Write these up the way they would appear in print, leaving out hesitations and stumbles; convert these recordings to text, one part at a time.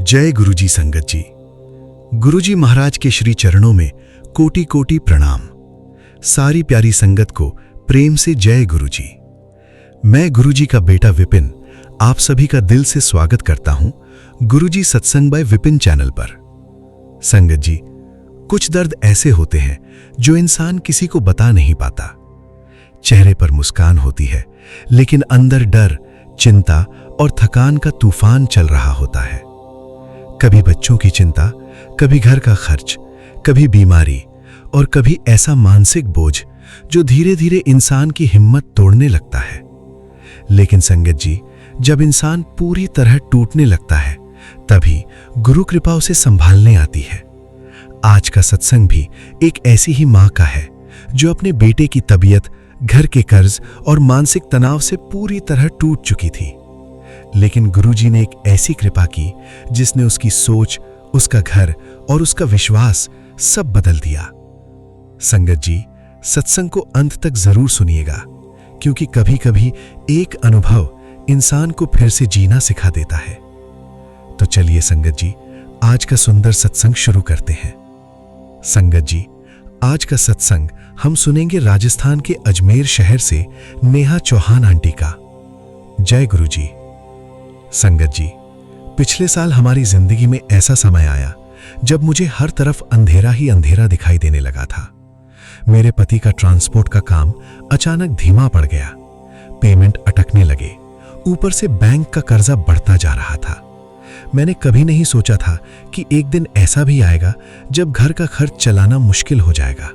जय गुरुजी संगत जी। गुरुजी महाराज के श्री चरणों में कोटि कोटि प्रणाम। सारी प्यारी संगत को प्रेम से जय गुरुजी। मैं गुरुजी का बेटा विपिन आप सभी का दिल से स्वागत करता हूं गुरुजी सत्संग बाय विपिन चैनल पर। संगत जी, कुछ दर्द ऐसे होते हैं जो इंसान किसी को बता नहीं पाता। चेहरे पर मुस्कान होती है लेकिन अंदर डर, चिंता और थकान का तूफान चल रहा होता है। कभी बच्चों की चिंता, कभी घर का खर्च, कभी बीमारी और कभी ऐसा मानसिक बोझ जो धीरे धीरे इंसान की हिम्मत तोड़ने लगता है। लेकिन संगत जी, जब इंसान पूरी तरह टूटने लगता है तभी गुरु कृपा उसे संभालने आती है। आज का सत्संग भी एक ऐसी ही मां का है जो अपने बेटे की तबीयत, घर के कर्ज और मानसिक तनाव से पूरी तरह टूट चुकी थी। लेकिन गुरुजी ने एक ऐसी कृपा की जिसने उसकी सोच, उसका घर और उसका विश्वास सब बदल दिया। संगत जी, सत्संग को अंत तक जरूर सुनिएगा क्योंकि कभी कभी एक अनुभव इंसान को फिर से जीना सिखा देता है। तो चलिए संगत जी, आज का सुंदर सत्संग शुरू करते हैं। संगत जी, आज का सत्संग हम सुनेंगे राजस्थान के अजमेर शहर से नेहा चौहान आंटी का। जय गुरुजी। संगत जी, पिछले साल हमारी जिंदगी में ऐसा समय आया जब मुझे हर तरफ अंधेरा ही अंधेरा दिखाई देने लगा था। मेरे पति का ट्रांसपोर्ट का काम अचानक धीमा पड़ गया, पेमेंट अटकने लगे, ऊपर से बैंक का कर्जा बढ़ता जा रहा था। मैंने कभी नहीं सोचा था कि एक दिन ऐसा भी आएगा जब घर का खर्च चलाना मुश्किल हो जाएगा।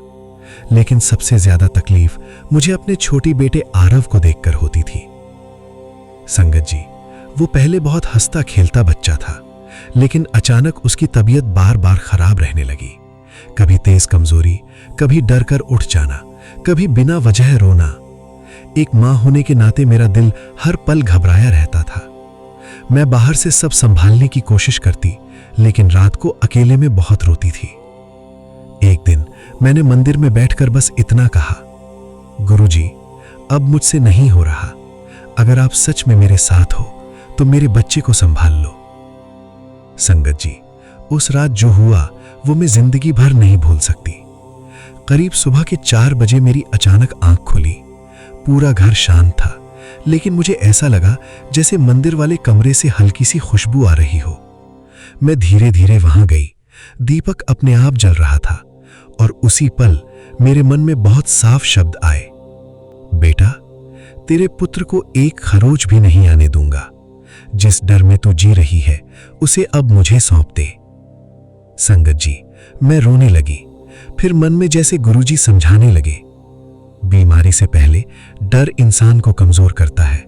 लेकिन सबसे ज्यादा तकलीफ मुझे अपने छोटे बेटे आरव को देखकर होती थी। संगत जी, वो पहले बहुत हंसता खेलता बच्चा था, लेकिन अचानक उसकी तबीयत बार बार खराब रहने लगी। कभी तेज कमजोरी, कभी डर कर उठ जाना, कभी बिना वजह रोना। एक मां होने के नाते मेरा दिल हर पल घबराया रहता था। मैं बाहर से सब संभालने की कोशिश करती, लेकिन रात को अकेले में बहुत रोती थी। एक दिन मैंने मंदिर में बैठकर बस इतना कहा, गुरुजी, अब मुझसे नहीं हो रहा। अगर आप सच में मेरे साथ हो तो मेरे बच्चे को संभाल लो। संगत जी, उस रात जो हुआ वो मैं जिंदगी भर नहीं भूल सकती। करीब सुबह के 4 बजे मेरी अचानक आंख खुली। पूरा घर शांत था, लेकिन मुझे ऐसा लगा जैसे मंदिर वाले कमरे से हल्की सी खुशबू आ रही हो। मैं धीरे धीरे वहां गई। दीपक अपने आप जल रहा था और उसी पल मेरे मन में बहुत साफ शब्द आए, बेटा, तेरे पुत्र को एक खरोच भी नहीं आने दूंगा। जिस डर में तू जी रही है उसे अब मुझे सौंप दे। संगत जी, मैं रोने लगी। फिर मन में जैसे गुरुजी समझाने लगे, बीमारी से पहले डर इंसान को कमजोर करता है।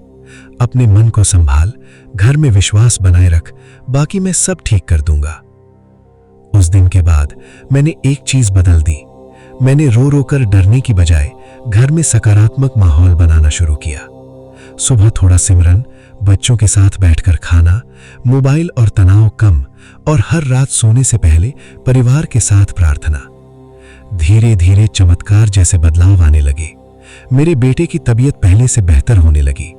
अपने मन को संभाल, घर में विश्वास बनाए रख, बाकी मैं सब ठीक कर दूंगा। उस दिन के बाद मैंने एक चीज बदल दी। मैंने रो रो कर डरने की बजाय घर में सकारात्मक माहौल बनाना शुरू किया। सुबह थोड़ा सिमरन, बच्चों के साथ बैठकर खाना, मोबाइल और तनाव कम, और हर रात सोने से पहले परिवार के साथ प्रार्थना। धीरे धीरे चमत्कार जैसे बदलाव आने लगे। मेरे बेटे की तबीयत पहले से बेहतर होने लगी।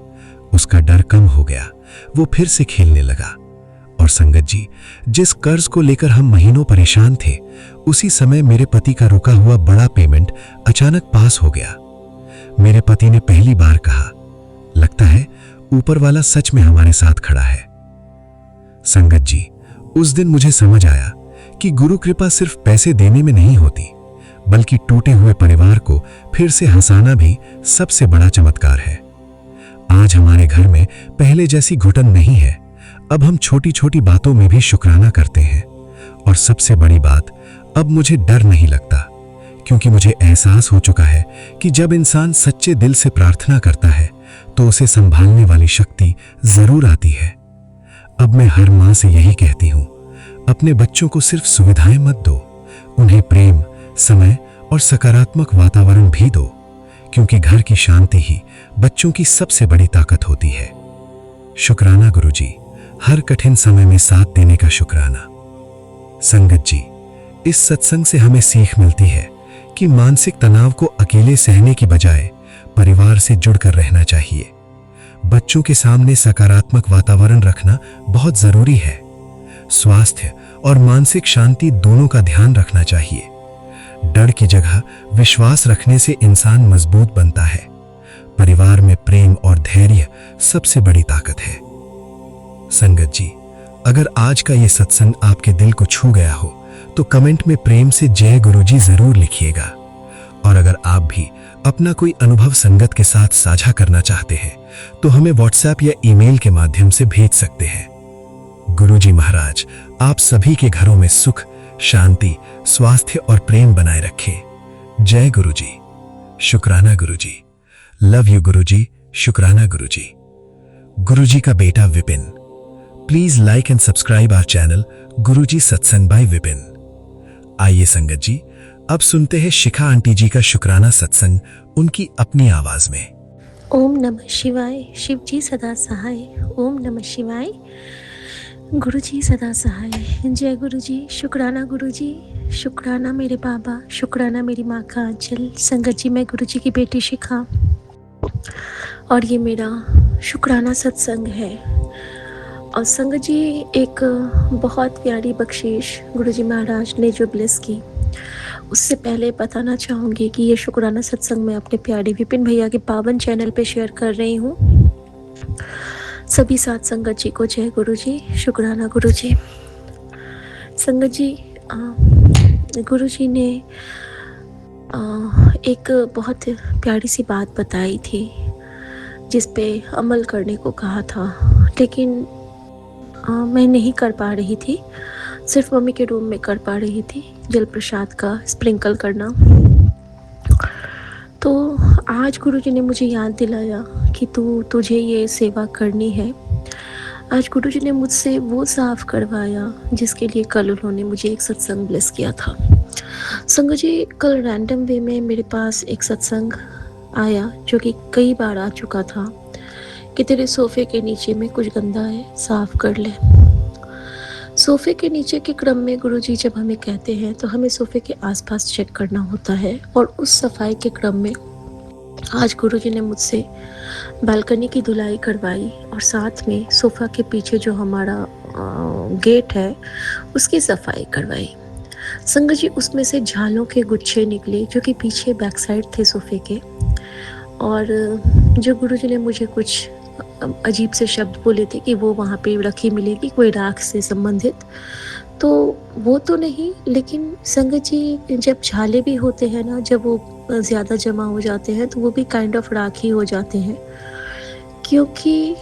उसका डर कम हो गया, वो फिर से खेलने लगा। और संगत जी, जिस कर्ज को लेकर हम महीनों परेशान थे, उसी समय मेरे पति का रुका हुआ बड़ा पेमेंट अचानक पास हो गया। मेरे पति ने पहली बार कहा, लगता है ऊपर वाला सच में हमारे साथ खड़ा है। संगत जी, उस दिन मुझे समझ आया कि गुरु कृपा सिर्फ पैसे देने में नहीं होती, बल्कि टूटे हुए परिवार को फिर से हंसाना भी सबसे बड़ा चमत्कार है। आज हमारे घर में पहले जैसी घुटन नहीं है। अब हम छोटी छोटी बातों में भी शुक्राना करते हैं। और सबसे बड़ी बात, अब मुझे डर नहीं लगता, क्योंकि मुझे एहसास हो चुका है कि जब इंसान सच्चे दिल से प्रार्थना करता है तो उसे संभालने वाली शक्ति जरूर आती है। अब मैं हर मां से यही कहती हूं, अपने बच्चों को सिर्फ सुविधाएं मत दो, उन्हें प्रेम, समय और सकारात्मक वातावरण भी दो, क्योंकि घर की शांति ही बच्चों की सबसे बड़ी ताकत होती है। शुक्राना गुरुजी, हर कठिन समय में साथ देने का शुक्राना। संगत जी, इस सत्संग से हमें सीख मिलती है कि मानसिक तनाव को अकेले सहने की बजाय परिवार से जुड़कर रहना चाहिए। बच्चों के सामने सकारात्मक वातावरण रखना बहुत जरूरी है। स्वास्थ्य और मानसिक शांति दोनों का ध्यान रखना चाहिए। डर की जगह विश्वास रखने से इंसान मजबूत बनता है। परिवार में प्रेम और धैर्य सबसे बड़ी ताकत है। संगत जी, अगर आज का ये सत्संग आपके दिल को छू गया हो तो कमेंट में प्रेम से जय गुरुजी जरूर लिखिएगा। और अगर आप भी अपना कोई अनुभव संगत के साथ साझा करना चाहते हैं तो हमें व्हाट्सएप या ईमेल के माध्यम से भेज सकते हैं। गुरुजी महाराज आप सभी के घरों में सुख, शांति, स्वास्थ्य और प्रेम बनाए रखे। जय गुरुजी। शुक्राना गुरुजी। लव यू गुरुजी। शुक्राना गुरुजी। गुरुजी का बेटा Vipin. Please like and subscribe our channel Guruji Satsang by Vipin. आइए संगत जी, अब सुनते हैं शिखा आंटी जी का शुक्राना सत्संग उनकी अपनी आवाज में। ओम नमः शिवाय। शिव जी सदा सहाय। ओम नमः शिवाय। गुरुजी सदा सहाय। जय गुरुजी। शुक्राना गुरुजी। शुक्राना मेरे बाबा। शुक्राना मेरी माँ का आंचल। संगत जी, मैं गुरुजी की बेटी शिखा और ये मेरा शुक्राना सत्संग है। और संगत जी, एक बहुत प्यारी बख्शीश गुरुजी महाराज ने जो ब्लेस की, उससे पहले बताना चाहूँगी कि ये शुक्राना सत्संग मैं अपने प्यारे विपिन भैया के पावन चैनल पे शेयर कर रही हूँ। सभी साथ संगत जी को जय गुरुजी। शुक्राना गुरुजी। संगत जी, गुरुजी ने एक बहुत प्यारी सी बात बताई थी जिस पे अमल करने को कहा था, लेकिन मैं नहीं कर पा रही थी। सिर्फ मम्मी के रूम में कर पा रही थी जल प्रसाद का स्प्रिंकल करना। तो आज गुरुजी ने मुझे याद दिलाया कि तुझे ये सेवा करनी है। आज गुरुजी ने मुझसे वो साफ करवाया जिसके लिए कल उन्होंने मुझे एक सत्संग ब्लेस किया था। संगत जी, कल रैंडम वे में मेरे पास एक सत्संग आया जो कि कई बार आ चुका था कि तेरे सोफे के नीचे में कुछ गंदा है, साफ कर ले। सोफे के नीचे के क्रम में गुरुजी जब हमें कहते हैं तो हमें सोफे के आसपास चेक करना होता है, और उस सफाई के क्रम में आज गुरुजी ने मुझसे बालकनी की धुलाई करवाई और साथ में सोफा के पीछे जो हमारा गेट है उसकी सफाई करवाई। संगत जी, उसमें से झालों के गुच्छे निकले जो कि पीछे बैक साइड थे सोफे के, और जो गुरुजी ने मुझे कुछ अजीब से शब्द बोले थे कि वो वहाँ पे रखी मिलेगी कोई राख से संबंधित, तो वो तो नहीं, लेकिन संगत जी जब झाले भी होते हैं ना, जब वो ज़्यादा जमा हो जाते हैं तो वो भी काइंड ऑफ राख ही हो जाते हैं, क्योंकि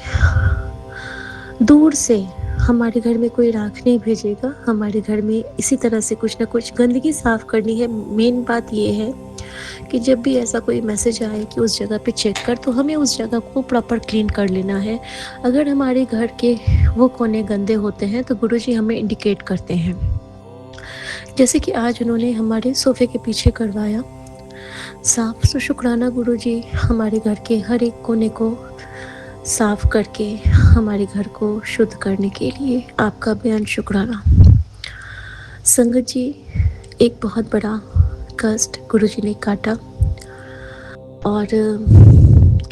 दूर से हमारे घर में कोई राख नहीं भेजेगा। हमारे घर में इसी तरह से कुछ ना कुछ गंदगी साफ़ करनी है। मेन बात ये है कि जब भी ऐसा कोई मैसेज आए कि उस जगह पे चेक कर, तो हमें उस जगह को प्रॉपर क्लीन कर लेना है। अगर हमारे घर के वो कोने गंदे होते हैं तो गुरुजी हमें इंडिकेट करते हैं। जैसे कि आज उन्होंने हमारे सोफे के पीछे करवाया साफ। तो शुक्राना गुरुजी, हमारे घर के हर एक कोने को साफ करके हमारे घर को शुद्ध करने के लिए आपका बेअंत शुक्राना। संगत जी, एक बहुत बड़ा कष्ट गुरुजी ने काटा, और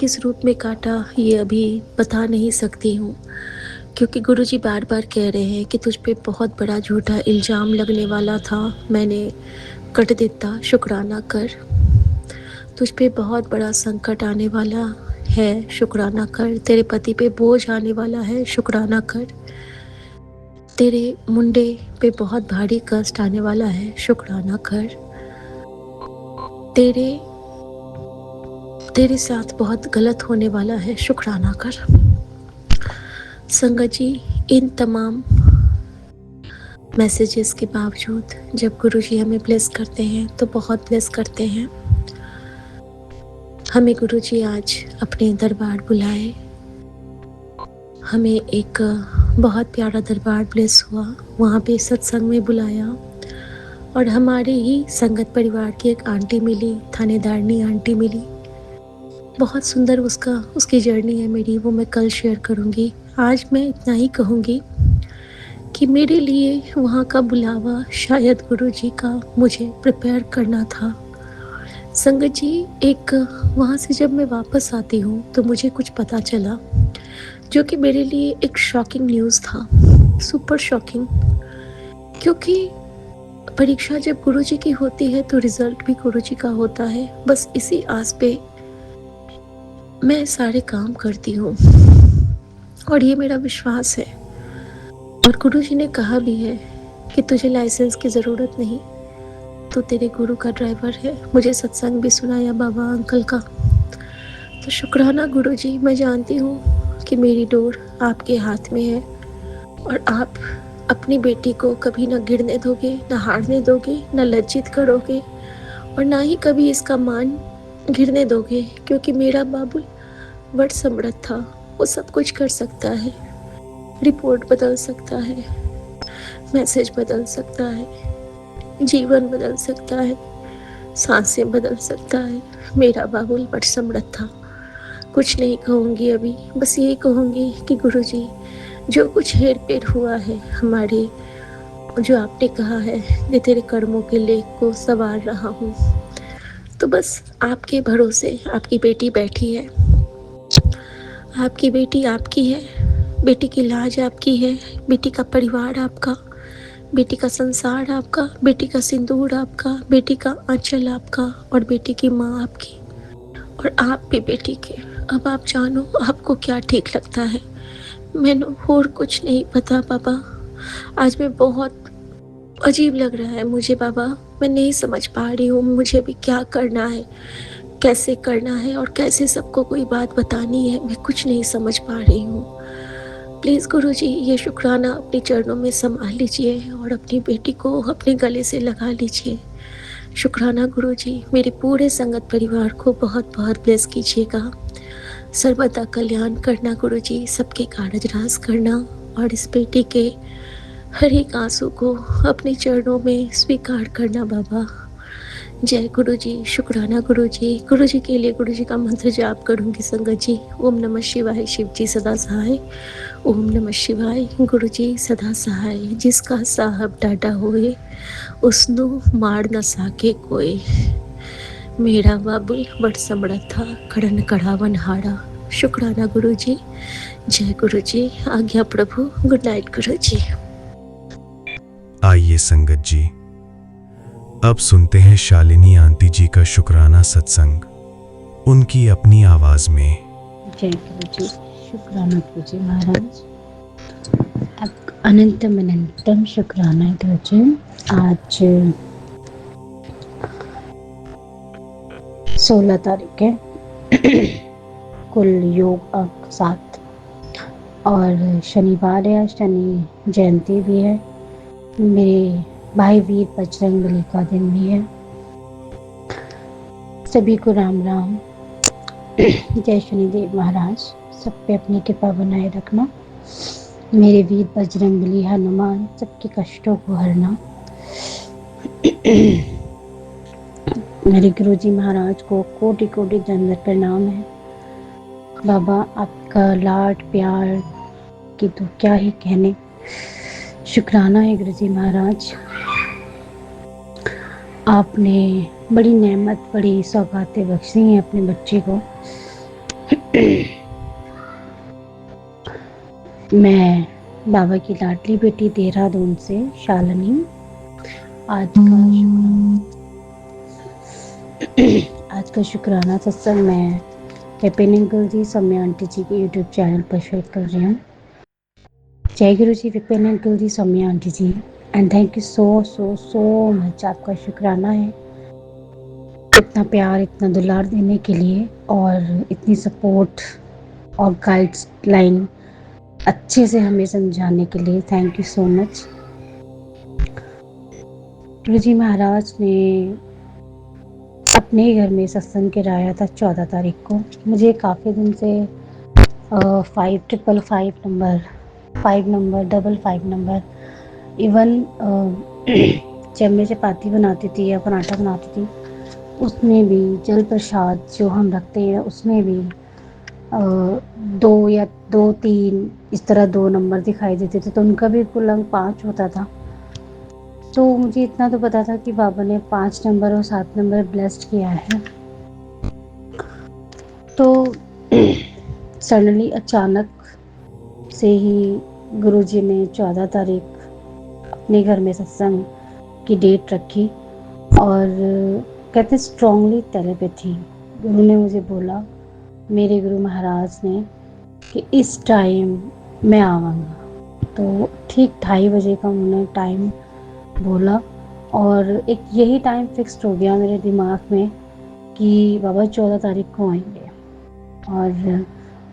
किस रूप में काटा ये अभी बता नहीं सकती हूँ, क्योंकि गुरुजी बार बार कह रहे हैं कि तुझ पे बहुत बड़ा झूठा इल्ज़ाम लगने वाला था, मैंने कट देता, शुक्राना कर। तुझ पे बहुत बड़ा संकट आने वाला है, शुक्राना कर। तेरे पति पे बोझ आने वाला है, शुक्राना कर। तेरे मुंडे पे बहुत भारी कष्ट आने वाला है, शुक्राना कर। तेरे साथ बहुत गलत होने वाला है, शुक्राना कर। संगत जी, इन तमाम मैसेजेस के बावजूद जब गुरुजी हमें ब्लेस करते हैं तो बहुत ब्लेस करते हैं। हमें गुरुजी आज अपने दरबार बुलाए। हमें एक बहुत प्यारा दरबार ब्लेस हुआ, वहाँ पे सत्संग में बुलाया, और हमारे ही संगत परिवार की एक आंटी मिली, थानेदारनी आंटी मिली। बहुत सुंदर उसकी जर्नी है मेरी, वो मैं कल शेयर करूँगी। आज मैं इतना ही कहूँगी कि मेरे लिए वहाँ का बुलावा शायद गुरुजी का मुझे प्रिपेयर करना था। संगत जी, एक वहाँ से जब मैं वापस आती हूँ तो मुझे कुछ पता चला जो कि मेरे लिए एक शॉकिंग न्यूज़ था। सुपर शॉकिंग, क्योंकि परीक्षा जब गुरुजी की होती है तो रिजल्ट भी गुरुजी का होता है। बस इसी आस पे मैं सारे काम करती हूँ और ये मेरा विश्वास है। और गुरुजी ने कहा भी है कि तुझे लाइसेंस की ज़रूरत नहीं, तो तेरे गुरु का ड्राइवर है। मुझे सत्संग भी सुनाया बाबा अंकल का। तो शुक्राना गुरुजी, मैं जानती हूँ कि मेरी डोर आपके हाथ में है और आप अपनी बेटी को कभी न गिरने दोगे, न हारने दोगे, न लज्जित करोगे और ना ही कभी इसका मान गिरने दोगे, क्योंकि मेरा बाबुल बड़ समर्थ था। वो सब कुछ कर सकता है, रिपोर्ट बदल सकता है, मैसेज बदल सकता है, जीवन बदल सकता है, सांसें बदल सकता है। मेरा बाबुल बड़ समर्थ था। कुछ नहीं कहूँगी अभी, बस यही कहूँगी कि गुरुजी, जो कुछ हेर फेर हुआ है हमारे, जो आपने कहा है कि तेरे कर्मों के लेख को संवार रहा हूँ, तो बस आपके भरोसे आपकी बेटी बैठी है। आपकी बेटी आपकी है, बेटी की लाज आपकी है, बेटी का परिवार आपका, बेटी का संसार आपका, बेटी का सिंदूर आपका, बेटी का आंचल आपका और बेटी की माँ आपकी और आप भी बेटी के। अब आप जानो आपको क्या ठीक लगता है। मैंने और कुछ नहीं पता बाबा। आज मैं बहुत अजीब लग रहा है मुझे बाबा। मैं नहीं समझ पा रही हूँ मुझे भी क्या करना है, कैसे करना है और कैसे सबको कोई बात बतानी है। मैं कुछ नहीं समझ पा रही हूँ। प्लीज़ गुरुजी, ये शुक्राना अपने चरणों में संभाल लीजिए और अपनी बेटी को अपने गले से लगा लीजिए। शुक्राना गुरुजी, मेरे पूरे संगत परिवार को बहुत बहुत ब्लेस कीजिएगा। सर्वदा कल्याण करना गुरुजी, सबके कारज राज करना और इस बेटी के हर एक आंसू को अपने चरणों में स्वीकार करना बाबा। जय गुरुजी, शुक्राना गुरुजी। गुरुजी के लिए गुरुजी का मंत्र जाप करूंगी संगत जी। ओम नमः शिवाय, शिव जी सदा सहाय। ओम नमः शिवाय, गुरुजी सदा सहाय। जिसका साहब डाटा होए उसनु मार न साके कोई। मेरा बाबुल बड़ समर्थ था, कड़न कड़ावन हारा। शुक्राना गुरुजी। जय गुरुजी। आज्ञा प्रभु। गुड नाइट गुरुजी। आइए संगत जी, अब सुनते हैं शालिनी आंटी जी का शुक्राना सत्संग, उनकी अपनी आवाज में। जय गुरुजी। शुक्राना गुरुजी महाराज, आप अनंतम अनंतम शुक्राना गुरुजी। आज 16 तारीख है, कुल योग अंक 7 और शनिवार है, शनि जयंती भी है। मेरे भाई वीर बजरंगबली का दिन भी है। सभी को राम राम। जय शनिदेव महाराज, सब पे अपनी कृपा बनाए रखना। मेरे वीर बजरंगबली हनुमान सबके कष्टों को हरना। मेरे गुरुजी महाराज को कोटि कोटि दंडवत प्रणाम है। बाबा आपका लाड प्यार की तो क्या ही कहने। शुक्राना है गुरुजी महाराज, आपने बड़ी नेमत, बड़ी सौगातें बख्शी हैं अपने बच्चे को। मैं बाबा की लाडली बेटी देहरादून से शालिनी, आज का शुक्राना सत्संग मैं विपिन अंकल जी, सौम्या आंटी जी के यूट्यूब चैनल पर शेयर कर रही हूँ। जय गुरु जी, Vipin uncle ji, Saumya aunty ji, and thank you so much. आपका शुक्राना है इतना प्यार, इतना दुलार देने के लिए और इतनी सपोर्ट और गाइडलाइन अच्छे से हमें समझाने के लिए। Thank you so much. Guruji Maharaj ने अपने घर में सत्संग कराया था 14 तारीख को। मुझे काफ़ी दिन से 5555 नंबर, 5 नंबर, 55 नंबर, इवन जब मैं चपाती बनाती थी या पराठा बनाती थी उसमें भी, जल प्रसाद जो हम रखते हैं उसमें भी 2 या 2-3 इस तरह 2 नंबर दिखाई देते थे, तो उनका भी कुल अंक 5 होता था। तो मुझे इतना तो पता था कि बाबा ने 5 नंबर और 7 नंबर ब्लेस्ड किया है। तो सडनली अचानक से ही गुरुजी ने 14 तारीख अपने घर में सत्संग की डेट रखी और कहते स्ट्रांगली टेलीपैथी गुरु ने मुझे बोला, मेरे गुरु महाराज ने, कि इस टाइम मैं आऊँगा। तो ठीक 2:30 बजे का उन्होंने टाइम बोला और एक यही टाइम फिक्स्ड हो गया मेरे दिमाग में कि बाबा 14 तारीख को आएंगे। और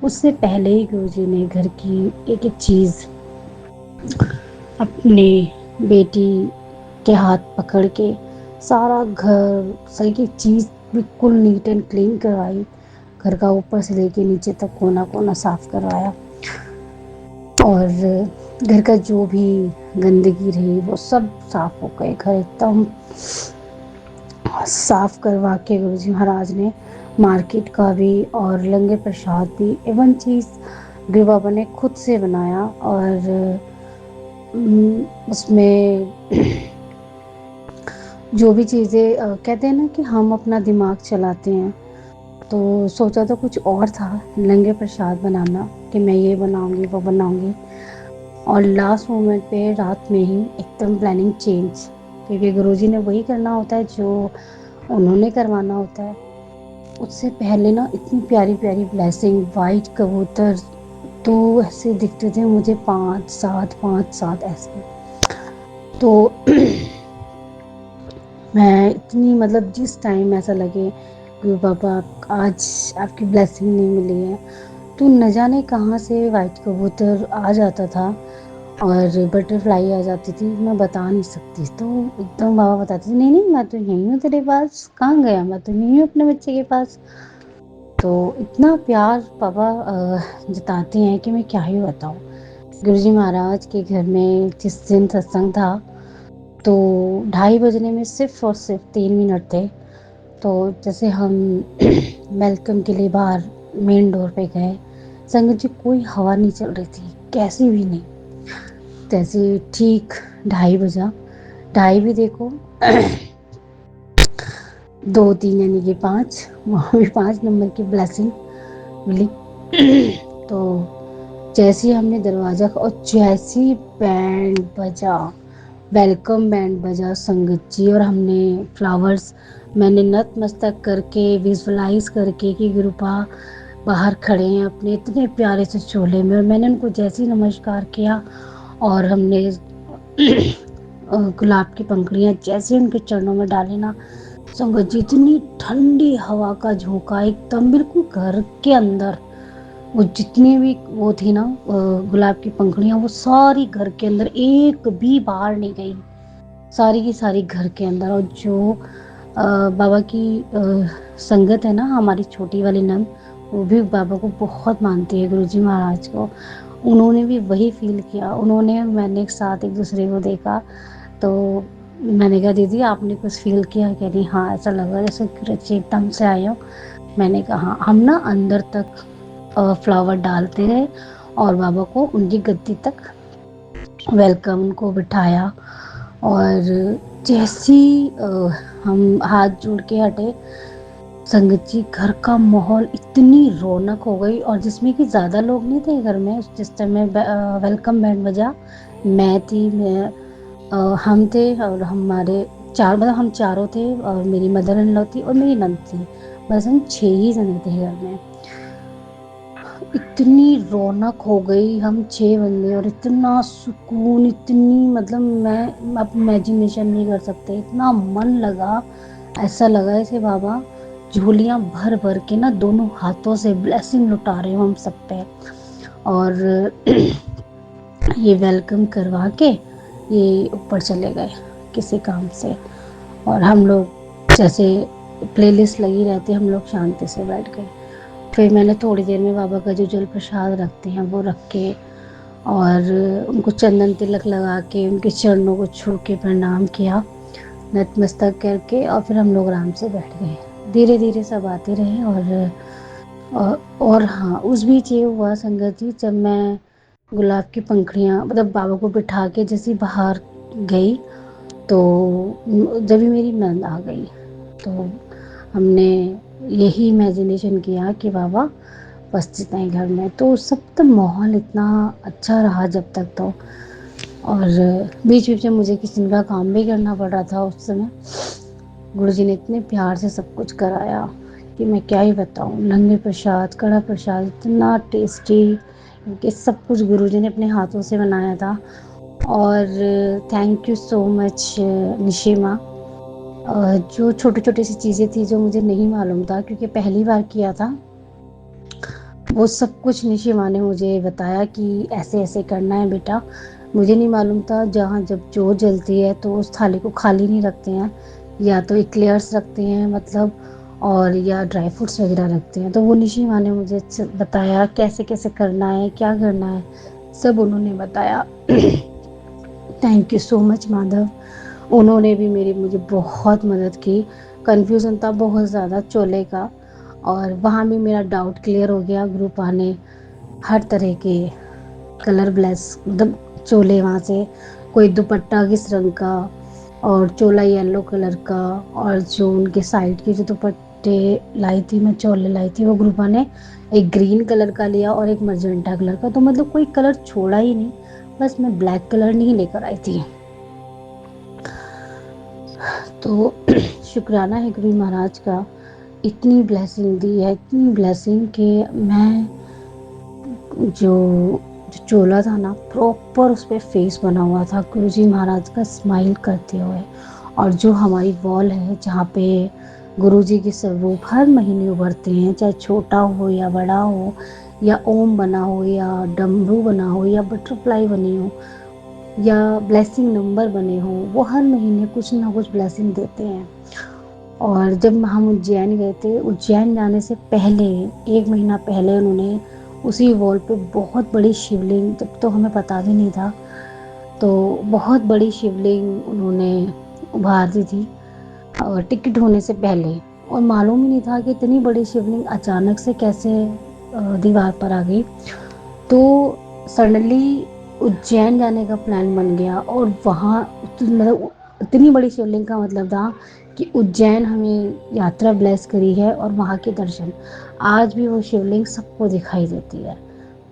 उससे पहले ही गुरुजी ने घर की एक एक चीज़ अपने बेटी के हाथ पकड़ के सारा घर सही की चीज़ बिल्कुल नीट एंड क्लीन करवाई। घर का ऊपर से लेके नीचे तक कोना कोना साफ करवाया और घर का जो भी गंदगी रही वो सब साफ हो गए। घर एकदम साफ करवा के गुरुजी महाराज ने मार्केट का भी और लंगर प्रसाद भी एवं चीज़ गुरु बाबा ने खुद से बनाया और उसमें जो भी चीज़ें कहते हैं ना कि हम अपना दिमाग चलाते हैं, तो सोचा तो कुछ और था लंगर प्रसाद बनाना कि मैं ये बनाऊंगी वो बनाऊंगी और लास्ट मोमेंट पे रात में ही एकदम प्लानिंग चेंज, क्योंकि गुरुजी ने वही करना होता है जो उन्होंने करवाना होता है। उससे पहले ना इतनी प्यारी प्यारी ब्लेसिंग वाइट कबूतर तो ऐसे दिखते थे मुझे 5-7 ऐसे। तो मैं इतनी मतलब जिस टाइम ऐसा लगे गुरु बाबा आज आपकी ब्लेसिंग नहीं मिली है, तो न जाने कहाँ से वाइट कबूतर आ जाता था और बटरफ्लाई आ जाती थी, मैं बता नहीं सकती। तो एकदम बाबा बताते थे नहीं नहीं मैं तो यहीं हूँ तेरे पास, कहाँ गया, मैं तो यहीं हूँ अपने बच्चे के पास। तो इतना प्यार बाबा जताते हैं कि मैं क्या ही बताऊँ। गुरुजी महाराज के घर में जिस दिन सत्संग था तो 2:30 बजने में सिर्फ और सिर्फ 3 मिनट थे। तो जैसे हम वेलकम के लिए बाहर मेन डोर पे गए, संगत जी कोई हवा नहीं चल रही थी, कैसी भी नहीं। जैसे ठीक 2:30 बजा, 2:30 भी देखो 2-3 यानी कि 5, वहाँ भी 5 नंबर की ब्लेसिंग मिली। तो जैसे ही हमने दरवाज़ा और जैसे ही बैंड बजा, वेलकम बैंड बजा संगत जी, और हमने फ्लावर्स मैंने नतमस्तक करके विजुअलाइज करके कि गुरुपा बाहर खड़े हैं अपने इतने प्यारे से चोले में, और मैंने उनको जैसे ही नमस्कार किया और हमने गुलाब की पंखुड़ियाँ जैसे उनके चरणों में डाली ना, संगत जी इतनी ठंडी हवा का झोंका एकदम बिल्कुल घर के अंदर। वो जितनी भी वो थी ना गुलाब की पंखुड़ियाँ, वो सारी घर के अंदर, एक भी बाहर नहीं गई, सारी की सारी घर के अंदर। और जो बाबा की संगत है ना, हमारी छोटी वाली नंद, वो भी बाबा को बहुत मानती है, गुरुजी महाराज को। उन्होंने भी वही फील किया, उन्होंने मैंने एक साथ एक दूसरे को देखा। तो मैंने कहा दीदी आपने कुछ फील किया? कह रही हाँ ऐसा लगा जैसे गुरुजी एकदम से आए हो। मैंने कहा हाँ। हम ना अंदर तक फ्लावर डालते रहे और बाबा को उनकी गद्दी तक वेलकम को बिठाया। और जैसी हम हाथ जोड़ के हटे, संगत जी घर का माहौल इतनी रौनक हो गई, और जिसमें कि ज़्यादा लोग नहीं थे घर में जिस टाइम में वेलकम बैंड बजा। मैं थी, हम थे और हमारे चार, मतलब हम चारों थे और मेरी मदर इन लॉ थी और मेरी नंद थी, बस हम 6 ही जने थे घर में। इतनी रौनक हो गई, हम 6 बंदे, और इतना सुकून, इतनी मतलब मैं अब इमेजिनेशन नहीं कर सकते, इतना मन लगा। ऐसा लगा जैसे बाबा झोलियाँ भर भर के ना दोनों हाथों से ब्लेसिंग लुटा रहे हो हम सब पे। और ये वेलकम करवा के ये ऊपर चले गए किसी काम से, और हम लोग जैसे प्लेलिस्ट लगी रहती, हम लोग शांति से बैठ गए। फिर मैंने थोड़ी देर में बाबा का जो जल प्रसाद रखते हैं वो रख के और उनको चंदन तिलक लगा के उनके चरणों को छू के प्रणाम किया नतमस्तक करके, और फिर हम लोग आराम से बैठ गए। धीरे धीरे सब आते रहे। और हाँ, उस बीच ये हुआ संगत जी, जब मैं गुलाब की पंखुड़ियाँ मतलब बाबा को बिठा के जैसे बाहर गई, तो जब भी मेरी नंद आ गई, तो हमने यही इमेजिनेशन किया कि बाबा उपस्थित हैं घर में। तो सब तो माहौल इतना अच्छा रहा जब तक तो, और बीच बीच में मुझे किचन का काम भी करना पड़ रहा था उस समय। गुरुजी ने इतने प्यार से सब कुछ कराया कि मैं क्या ही बताऊँ। लंगर प्रसाद, कड़ा प्रसाद इतना टेस्टी, क्योंकि सब कुछ गुरुजी ने अपने हाथों से बनाया था। और थैंक यू सो मच निशिमा। जो छोटी छोटी सी चीज़ें थी जो मुझे नहीं मालूम था, क्योंकि पहली बार किया था, वो सब कुछ निशिमा ने मुझे बताया कि ऐसे ऐसे करना है बेटा। मुझे नहीं मालूम था जहाँ जब जोत जलती है तो उस थाली को खाली नहीं रखते हैं, या तो एक्लेयर्स रखते हैं मतलब, और या ड्राई फ्रूट्स वगैरह रखते हैं। तो वो निशिमा ने मुझे बताया कैसे कैसे करना है, क्या करना है, सब उन्होंने बताया। Thank you so much Madhav. उन्होंने भी मुझे बहुत मदद की। कन्फ्यूज़न था बहुत ज़्यादा चोले का, और वहाँ भी मेरा डाउट क्लियर हो गया। ग्रुपा ने हर तरह के कलर ब्लेस मतलब चोले वहाँ से, कोई दुपट्टा किस रंग का, और चोला येलो कलर का, और जो उनके साइड के जो दुपट्टे लाई थी, मैं चोले लाई थी, वो ग्रुपा ने एक ग्रीन कलर का लिया और एक मजेंटा कलर का। तो मतलब कोई कलर छोड़ा ही नहीं, बस मैं ब्लैक कलर नहीं लेकर आई थी। तो शुक्राना है गुरु महाराज का, इतनी ब्लेसिंग दी है, इतनी ब्लेसिंग कि मैं जो जो चोला था ना, प्रॉपर उस पर फेस बना हुआ था गुरुजी महाराज का स्माइल करते हुए। और जो हमारी वॉल है जहाँ पे गुरुजी के स्वरूप हर महीने उभरते हैं, चाहे छोटा हो या बड़ा हो, या ओम बना हो या डमरू बना हो या बटरफ्लाई बनी हो या ब्लेसिंग नंबर बने हों, वो हर महीने कुछ ना कुछ ब्लेसिंग देते हैं। और जब हम उज्जैन गए थे, उज्जैन जाने से पहले 1 महीना पहले उन्होंने उसी वॉल पे बहुत बड़ी शिवलिंग, जब तो हमें पता भी नहीं था, तो बहुत बड़ी शिवलिंग उन्होंने उभार दी थी और टिकट होने से पहले। और मालूम ही नहीं था कि इतनी बड़ी शिवलिंग अचानक से कैसे दीवार पर आ गई। तो सडनली उज्जैन जाने का प्लान बन गया, और वहाँ मतलब इतनी बड़ी शिवलिंग का मतलब था कि उज्जैन हमें यात्रा ब्लेस करी है, और वहाँ के दर्शन आज भी वो शिवलिंग सबको दिखाई देती है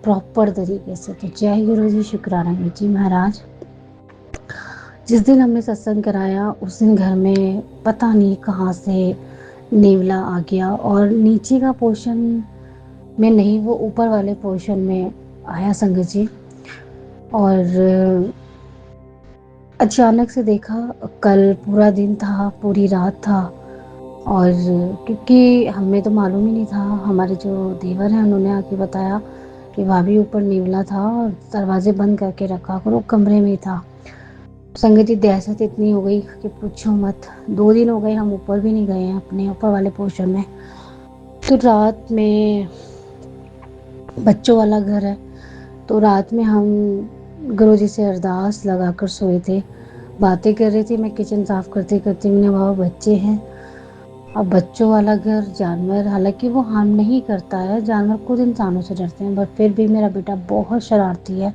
प्रॉपर तरीके से। तो जय गुरु जी, शुक्राना गुरु जी महाराज। जिस दिन हमने सत्संग कराया उस दिन घर में पता नहीं कहाँ से नेवला आ गया, और नीचे का पोर्शन में नहीं, वो ऊपर वाले पोर्शन में आया संगत जी। और अचानक से देखा, कल पूरा दिन था, पूरी रात था, और क्योंकि हमें तो मालूम ही नहीं था, हमारे जो देवर हैं उन्होंने आके बताया कि भाभी ऊपर नेवला था और दरवाजे बंद करके रखा करो, कमरे में ही था। संगत जी दहशत इतनी हो गई कि पूछो मत। 2 दिन हो गए हम ऊपर भी नहीं गए हैं अपने ऊपर वाले पोर्शन में। तो रात में बच्चों वाला घर है, तो रात में हम गुरुजी से अरदास लगा कर सोए थे, बातें कर रही थी। मैं किचन साफ करते करते, मैंने बाबा बच्चे हैं, अब बच्चों वाला घर, जानवर, हालांकि वो हार्म नहीं करता है, जानवर खुद इंसानों से डरते हैं, बट फिर भी मेरा बेटा बहुत शरारती है।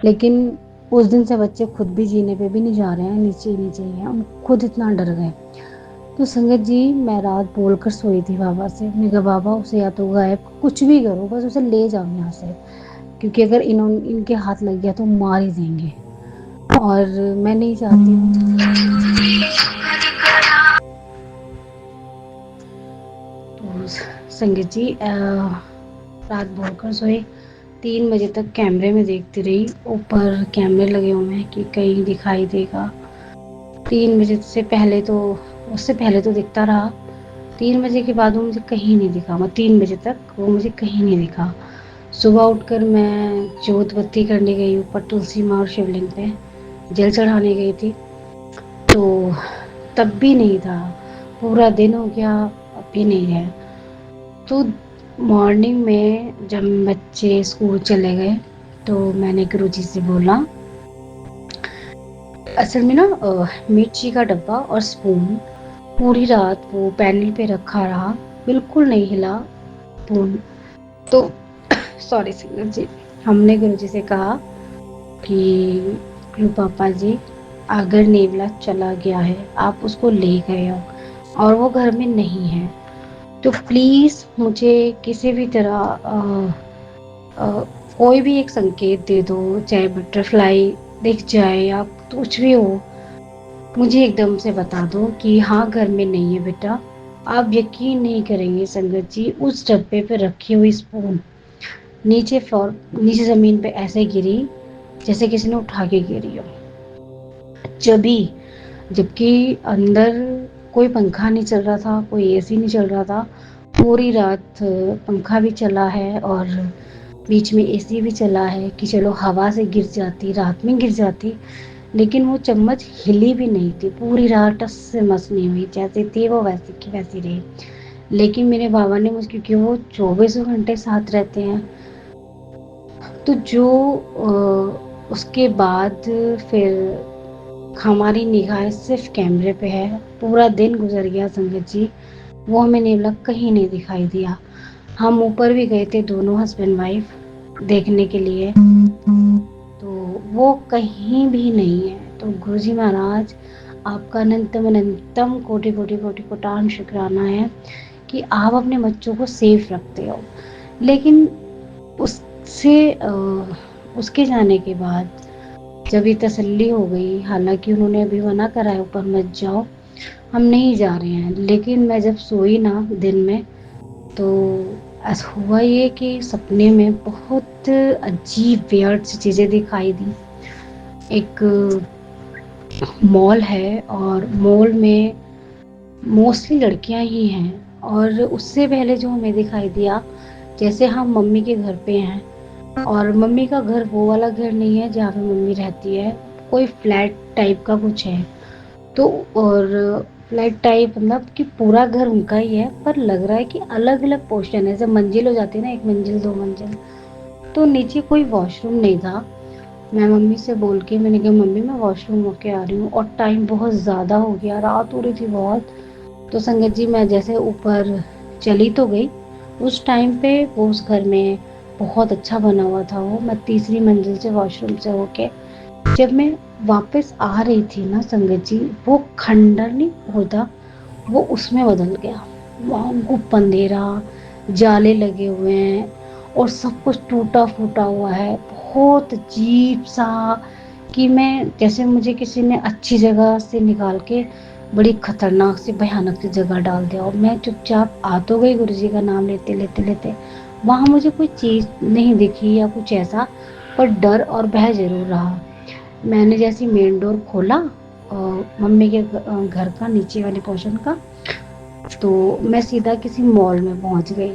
लेकिन उस दिन से बच्चे खुद भी जीने पे भी नहीं जा रहे हैं, नीचे ही नीचे ही हैं, हम खुद इतना डर गए। तो संगत जी मैं रात बोल कर सोई थी बाबा से, मैंने कहा बाबा उसे या तो गायब कुछ भी करो, बस उसे ले जाओ यहाँ से, क्योंकि अगर इनके हाथ लग गया तो मार ही देंगे, और मैं नहीं चाहती हूँ। तो संगत जी रात बोलकर सोए, 3 बजे तक कैमरे में देखती रही, ऊपर कैमरे लगे हुए हैं कि कहीं दिखाई देगा। 3 बजे से पहले तो, उससे पहले तो दिखता रहा, 3 बजे के बाद वो मुझे कहीं नहीं दिखा। मैं 3 बजे तक वो मुझे कहीं नहीं दिखा। सुबह उठकर मैं जोत बत्ती करने गई ऊपर तुलसी माँ और शिवलिंग पे, जल चढ़ाने गई थी, तो तब भी नहीं था। पूरा दिन हो गया, अब भी नहीं है। तो मॉर्निंग में जब बच्चे स्कूल चले गए तो मैंने गुरुजी से बोला, असल में ना मिर्ची का डब्बा और स्पून पूरी रात वो पैनल पे रखा रहा, बिल्कुल नहीं हिला स्पून। तो सॉरी सिंगर जी, हमने गुरुजी से कहा कि गुरु पापा जी, अगर नेवला चला गया है, आप उसको ले गए हो और वो घर में नहीं है, तो प्लीज़ मुझे किसी भी तरह अ, कोई भी एक संकेत दे दो, चाहे बटरफ्लाई दिख जाए या कुछ भी हो, मुझे एकदम से बता दो कि हाँ घर में नहीं है बेटा। आप यकीन नहीं करेंगे संगत जी, उस डब्बे पे रखी हुई स्पून नीचे ज़मीन पे ऐसे गिरी जैसे किसी ने उठा के गिरी हो। जबी जबकि अंदर कोई पंखा नहीं चल रहा था, कोई एसी नहीं चल रहा था। पूरी रात पंखा भी चला है और बीच में एसी भी चला है कि चलो हवा से गिर जाती, रात में गिर जाती, लेकिन वो चम्मच हिली भी नहीं थी। पूरी रात टस से मस नहीं हुई, जैसी थी वो वैसी की वैसी रही। लेकिन मेरे बाबा ने मुझे, क्योंकि वो 24 घंटे साथ रहते हैं, तो जो उसके बाद फिर हमारी निगाह सिर्फ कैमरे पे है। पूरा दिन गुजर गया संगत जी, वो हमें नेवला कहीं नहीं दिखाई दिया। हम ऊपर भी गए थे दोनों हस्बैंड वाइफ देखने के लिए, तो वो कहीं भी नहीं है। तो गुरुजी महाराज आपका अनंतम अनंतम कोटि कोटि कोटि कोटान शुक्राना है कि आप अपने बच्चों को सेफ रखते हो। लेकिन उससे उसके जाने के बाद जब ये तसल्ली हो गई, हालांकि उन्होंने अभी मना करा है ऊपर मत जाओ, हम नहीं जा रहे हैं, लेकिन मैं जब सोई ना दिन में, तो ऐसा हुआ ये कि सपने में बहुत अजीब वियर्ड सी चीज़ें दिखाई दी। एक मॉल है और मॉल में मोस्टली लड़कियां ही हैं, और उससे पहले जो हमें दिखाई दिया, जैसे हम मम्मी के घर पे हैं, और मम्मी का घर वो वाला घर नहीं है जहाँ पे मम्मी रहती है, कोई फ्लैट टाइप का कुछ है। तो और फ्लैट टाइप मतलब कि पूरा घर उनका ही है, पर लग रहा है कि अलग अलग पोर्शन है, जैसे मंजिल हो जाती है ना, एक मंजिल दो मंजिल। तो नीचे कोई वॉशरूम नहीं था। मैं मम्मी से बोल के मैंने कहा मम्मी मैं वॉशरूम होके आ रही हूँ, और टाइम बहुत ज़्यादा हो गया, रात हो रही थी बहुत। तो संगत जी मैं जैसे ऊपर चली तो गई, उस टाइम पे वो उस घर में बहुत अच्छा बना हुआ था वो। मैं तीसरी मंजिल से वॉशरूम से होके जब मैं वापस आ रही थी ना संगत जी, वो खंडर नहीं होता, वो उसमें बदल गया। वहाँ गुप्त अंधेरा, जाले लगे हुए हैं और सब कुछ टूटा फूटा हुआ है, बहुत अजीब सा, कि मैं जैसे मुझे किसी ने अच्छी जगह से निकाल के बड़ी खतरनाक सी भयानक सी जगह डाल दिया। और मैं चुपचाप आ तो गई गुरुजी का नाम लेते लेते लेते, वहाँ मुझे कोई चीज़ नहीं दिखी या कुछ ऐसा, पर डर और भय जरूर रहा। मैंने जैसे मेन डोर खोला मम्मी के घर का नीचे वाले पोर्शन का, तो मैं सीधा किसी मॉल में पहुंच गई।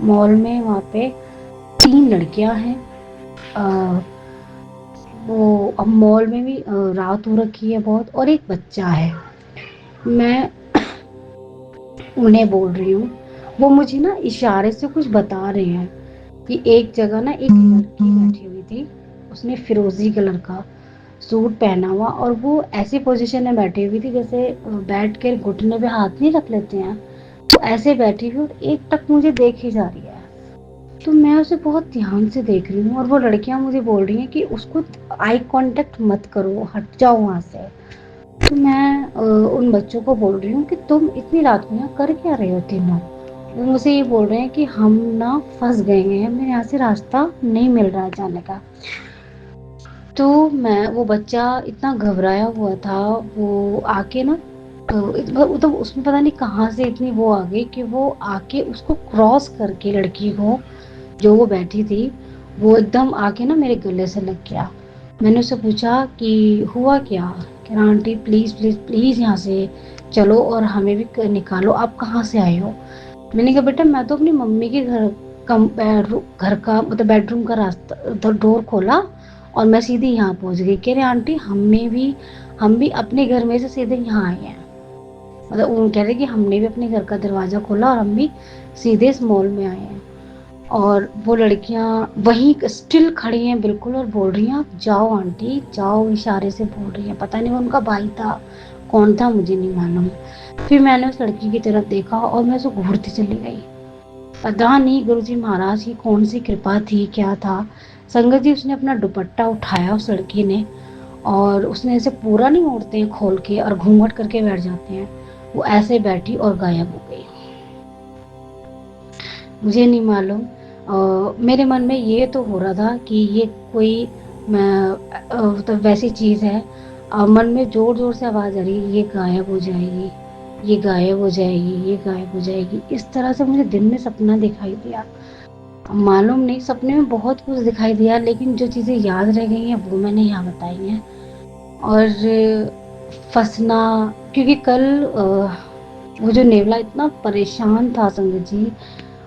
मॉल में वहाँ पे 3 लड़कियां हैं। अ, वो अब मॉल में भी रात हो रखी है बहुत, और एक बच्चा है। मैं उन्हें बोल रही हूँ, वो मुझे ना इशारे से कुछ बता रहे हैं कि एक जगह ना एक लड़की बैठी हुई थी, उसने फिरोजी कलर का सूट पहना हुआ, और वो ऐसी पोजीशन में बैठी हुई थी जैसे बैठ कर घुटने पे हाथ नहीं रख लेते हैं, तो ऐसे बैठी हुई और एक टक मुझे देख ही जा रही है। तो मैं उसे बहुत ध्यान से देख रही हूँ, और वो लड़कियां मुझे बोल रही हैं कि उसको आई कांटेक्ट मत करो, हट जाओ वहाँ से। तो मैं उन बच्चों को बोल रही हूँ कि तुम इतनी रात को यहाँ कर क्या रहे हो तीनों। वो मुझे ये बोल रहे हैं कि हम ना फंस गए हैं, हमें यहाँ से रास्ता नहीं मिल रहा है जाने का। तो मैं, वो बच्चा इतना घबराया हुआ था, वो आके ना तो उसमें पता नहीं कहाँ से इतनी वो आ गई कि वो आके उसको क्रॉस करके लड़की को, जो वो बैठी थी, वो एकदम आके ना मेरे गले से लग गया। मैंने उससे पूछा कि हुआ क्या, कह रहा आंटी प्लीज़ प्लीज़ प्लीज़ यहाँ से चलो और हमें भी निकालो, आप कहाँ से आए हो। मैंने कहा बेटा मैं तो अपनी मम्मी के घर का मतलब बेडरूम का रास्ता डोर खोला और मैं सीधे यहाँ पहुँच गई। कह रहे आंटी हम भी अपने घर में से सीधे यहाँ आए हैं। मतलब वो कह रहे कि हमने भी अपने घर का दरवाज़ा खोला और हम भी सीधे इस मॉल में आए हैं। और वो लड़कियां वहीं स्टिल खड़ी हैं बिल्कुल, और बोल रही हैं आप जाओ आंटी जाओ, इशारे से बोल रही हैं। पता नहीं वो उनका भाई था, कौन था मुझे नहीं मालूम। फिर मैंने उस लड़की की तरफ देखा और मैं उसको घूरती चली गई। पता नहीं गुरुजी महाराज की कौन सी कृपा थी, क्या था। संगत जी उसने अपना दुपट्टा उठाया उस लड़की ने, और उसने ऐसे पूरा नहीं ओढ़ते हैं खोल के और घूंघट करके बैठ जाते हैं, वो ऐसे बैठी और गायब हो गई। मुझे नहीं मालूम। मेरे मन में ये तो हो रहा था कि ये कोई तो वैसी चीज़ है। मन में ज़ोर-ज़ोर से आवाज़ आ रही है, ये गायब हो जाएगी, ये गायब हो जाएगी, ये गायब हो जाएगी। इस तरह से मुझे दिन में सपना दिखाई दिया। मालूम नहीं, सपने में बहुत कुछ दिखाई दिया, लेकिन जो चीज़ें याद रह गई हैं वो मैंने यहाँ बताई हैं। और फँसना, क्योंकि कल वो जो नेवला इतना परेशान था संगत जी,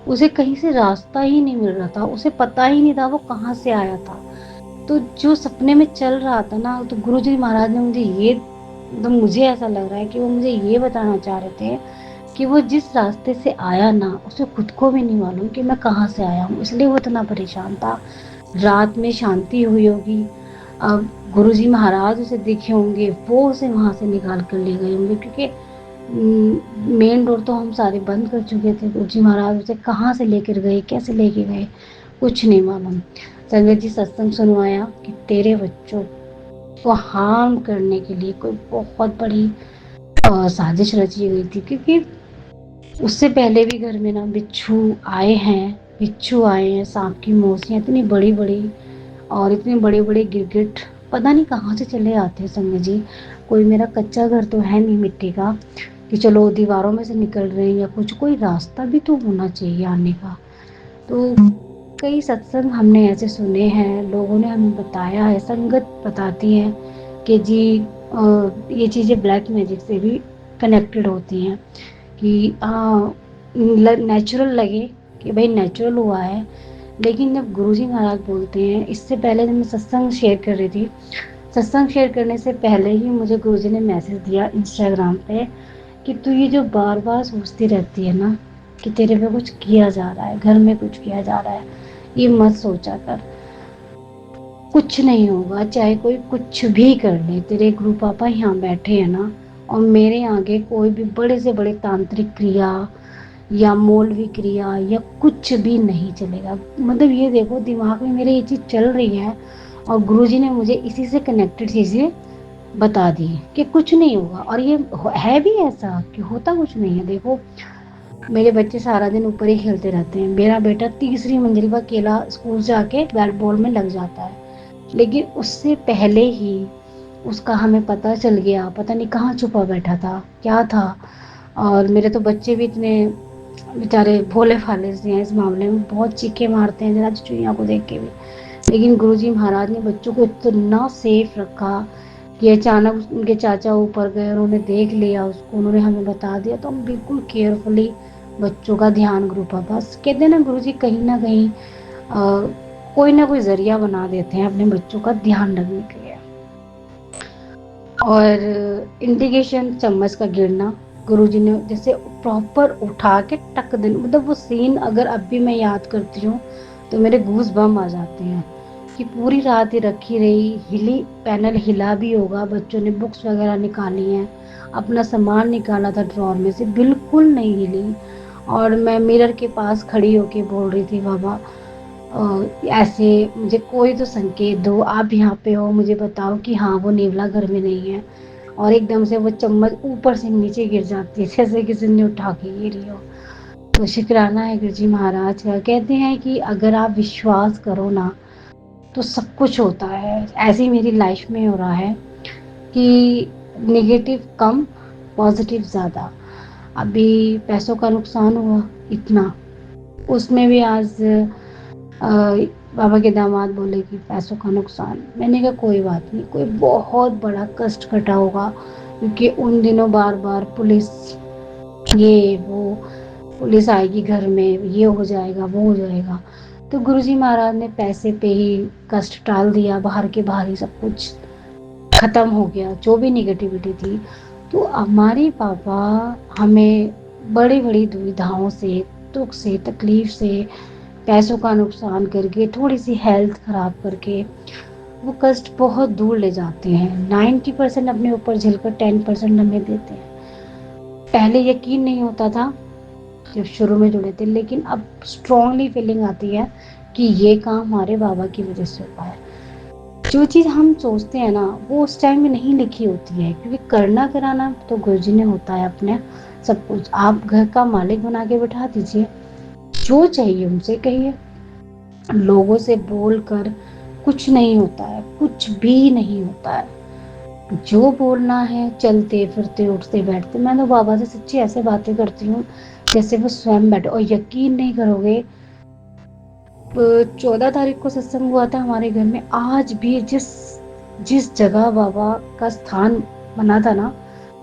उसे कहीं से रास्ता ही नहीं मिल रहा था, उसे पता ही नहीं था वो कहाँ से आया था। तो जो सपने में चल रहा था ना, तो गुरुजी महाराज ने मुझे ये, तो मुझे ऐसा लग रहा है कि वो मुझे ये बताना चाह रहे थे कि वो जिस रास्ते से आया ना, उसे खुद को भी नहीं मालूम कि मैं कहाँ से आया हूँ, इसलिए वो इतना परेशान था। रात में शांति हुई होगी, अब गुरुजी महाराज उसे दिखे होंगे, वो उसे वहाँ से निकाल कर ले गए होंगे, क्योंकि मेन डोर तो हम सारे बंद कर चुके थे। गुरुजी महाराज उसे कहाँ से लेकर गए, कैसे लेके गए, कुछ नहीं मालूम। संगत जी सत्संग सुनवाया कि तेरे बच्चों को हार्म करने के लिए कोई बहुत बड़ी साजिश रची गई थी, क्योंकि उससे पहले भी घर में ना बिच्छू आए हैं, सांप की मोसियाँ इतनी बड़ी बड़ी और इतने बड़े बड़े गिरगिट पता नहीं कहाँ से चले आते हैं संगत जी। कोई मेरा कच्चा घर तो है नहीं मिट्टी का कि चलो दीवारों में से निकल रहे हैं या कुछ, कोई रास्ता भी तो होना चाहिए आने का। तो कई सत्संग हमने ऐसे सुने हैं, लोगों ने हमें बताया है, संगत बताती है कि जी ये चीज़ें ब्लैक मैजिक से भी कनेक्टेड होती हैं, कि नेचुरल लगे कि भाई नेचुरल हुआ है। लेकिन जब गुरुजी महाराज बोलते हैं, इससे पहले जब मैं सत्संग शेयर कर रही थी, सत्संग शेयर करने से पहले ही मुझे गुरुजी ने मैसेज दिया इंस्टाग्राम पे कि तू ये जो बार बार सोचती रहती है ना कि तेरे पे कुछ किया जा रहा है, घर में कुछ किया जा रहा है, ये मत सोचा कर, कुछ नहीं होगा, चाहे कोई कुछ भी कर ले। तेरे गुरु पापा यहाँ बैठे हैं ना, और मेरे आगे कोई भी बड़े से बड़े तांत्रिक क्रिया या मौलवी क्रिया या कुछ भी नहीं चलेगा। मतलब ये देखो, दिमाग में मेरे ये चीज़ चल रही है और गुरुजी ने मुझे इसी से कनेक्टेड चीज़ें बता दी कि कुछ नहीं होगा। और ये है भी ऐसा कि होता कुछ नहीं है। देखो, मेरे बच्चे सारा दिन ऊपर ही खेलते रहते हैं। मेरा बेटा तीसरी मंजिल पर अकेला स्कूल से आके बैट बॉल में लग जाता है, लेकिन उससे पहले ही उसका हमें पता चल गया, पता नहीं कहाँ छुपा बैठा था, क्या था। और मेरे तो बच्चे भी इतने बेचारे भोले भाले से हैं इस मामले में, बहुत चीखे मारते हैं जरा चुईया को देख के भी। लेकिन गुरुजी महाराज ने बच्चों को इतना सेफ रखा कि अचानक उनके चाचा ऊपर गए, उन्होंने देख लिया उसको, उन्होंने हमें बता दिया, तो हम बिल्कुल केयरफुली बच्चों का ध्यान गुरु पापा कहते हैं ना, गुरुजी कहीं ना कहीं कोई ना कोई जरिया बना देते हैं अपने बच्चों का ध्यान रखने के लिए। और इंडिकेशन चम्मच का गिरना, गुरुजी ने जैसे प्रॉपर उठा के टक देना, मतलब वो सीन अगर अब भी मैं याद करती हूँ तो मेरे गूज बम आ जाते हैं कि पूरी रात ही रखी रही, हिली, पैनल हिला भी होगा, बच्चों ने बुक्स वगैरह निकाली हैं, अपना सामान निकाला था ड्रॉर में से, बिल्कुल नहीं हिली। और मैं मिरर के पास खड़ी होके बोल रही थी, बाबा ऐसे मुझे कोई तो संकेत दो, आप यहाँ पे हो, मुझे बताओ कि हाँ वो नेवला घर में नहीं है। और एकदम से वो चम्मच ऊपर से नीचे गिर जाती है जैसे किसी ने उठा के गिरी हो। तो शुक्राना है गुरुजी महाराज का। कहते हैं कि अगर आप विश्वास करो ना तो सब कुछ होता है। ऐसे ही मेरी लाइफ में हो रहा है कि नेगेटिव कम, पॉजिटिव ज़्यादा। अभी पैसों का नुकसान हुआ इतना, उसमें भी आज बाबा के दामाद बोले कि पैसों का नुकसान। मैंने कहा कोई बात नहीं, कोई बहुत बड़ा कष्ट कटा होगा, क्योंकि उन दिनों बार बार पुलिस, ये वो, पुलिस आएगी घर में, ये हो जाएगा वो हो जाएगा। तो गुरुजी महाराज ने पैसे पे ही कष्ट टाल दिया, बाहर के बाहर ही सब कुछ खत्म हो गया, जो भी निगेटिविटी थी। तो हमारे पापा हमें बड़ी बड़ी दुविधाओं से, दुख से, तकलीफ से, पैसों का नुकसान करके, थोड़ी सी हेल्थ खराब करके वो कष्ट बहुत दूर ले जाते हैं। 90% अपने ऊपर झेलकर 10% हमें देते हैं। पहले यकीन नहीं होता था जब शुरू में जुड़े थे, लेकिन अब स्ट्रांगली फीलिंग आती है कि ये काम हमारे बाबा की वजह से हुआ है। जो चीज़ हम सोचते हैं ना वो उस टाइम में नहीं लिखी होती है, क्योंकि करना कराना तो गुरुजी ने होता है अपने सब कुछ। आप घर का मालिक बना के बिठा दीजिए, जो चाहिए उनसे कहिए। लोगों से बोलकर कुछ नहीं होता है, कुछ भी नहीं होता है। जो बोलना है चलते फिरते उठते बैठते, मैं तो बाबा से सच्ची ऐसे बातें करती हूँ जैसे वो स्वयं बैठे। और यकीन नहीं करोगे, 14 तारीख को सत्संग हुआ था हमारे घर में। आज भी जिस जिस जगह बाबा का स्थान बना था ना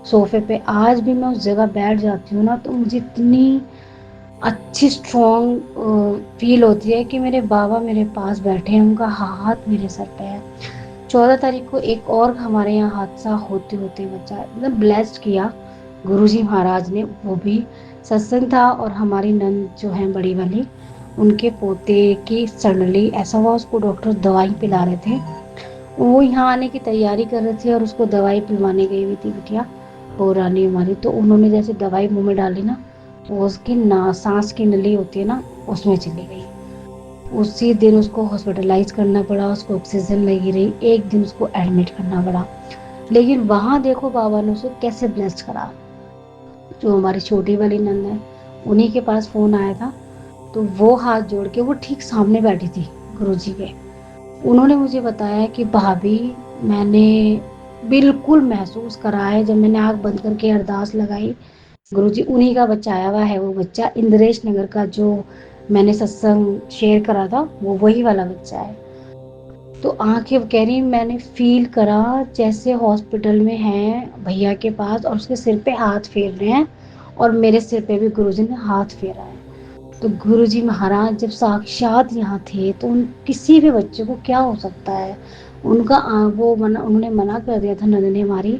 सोफे पे, आज भी मैं उस जगह बैठ जाती हूँ ना तो मुझे इतनी अच्छी स्ट्रॉन्ग फील होती है कि मेरे बाबा मेरे पास बैठे हैं, उनका हाथ मेरे सर पे है। 14 तारीख को एक और हमारे यहाँ हादसा होते होते बचा, मतलब ब्लेस्ड किया गुरुजी महाराज ने। वो भी सत्संग था और हमारी नंद जो है बड़ी वाली, उनके पोते की सडनली ऐसा हुआ, उसको डॉक्टर दवाई पिला रहे थे। वो यहाँ आने की तैयारी कर रही थी और उसको दवाई पिलवाने गई हुई थी बिटिया, वो रानी हमारी। तो उन्होंने जैसे दवाई मुंह में डाली ना, वो उसकी ना सांस की नली होती है ना, उसमें चली गई। उसी दिन उसको हॉस्पिटलाइज करना पड़ा, उसको ऑक्सीजन लगी रही, एक दिन उसको एडमिट करना पड़ा। लेकिन वहाँ देखो बाबा ने उसको कैसे ब्लेस्ड करा। जो हमारी छोटी वाली नंद है, उन्हीं के पास फोन आया था, तो वो हाथ जोड़ के, वो ठीक सामने बैठी थी गुरुजी के। उन्होंने मुझे बताया कि भाभी, मैंने बिल्कुल महसूस करा है जब मैंने आँख बंद करके अरदास लगाई, गुरुजी उन्हीं का बच्चा आया हुआ है। वो बच्चा इंद्रेश नगर का, जो मैंने सत्संग शेयर करा था, वो वही वाला बच्चा है। तो आंखें कह रही, मैंने फील करा जैसे हॉस्पिटल में है भैया के पास और उसके सिर पे हाथ फेर रहे हैं, और मेरे सिर पे भी गुरुजी ने हाथ फेरा है। तो गुरुजी महाराज जब साक्षात यहाँ थे तो उन किसी भी बच्चे को क्या हो सकता है। उनका वो मना, उन्होंने मना कर दिया था नंद ने हमारी।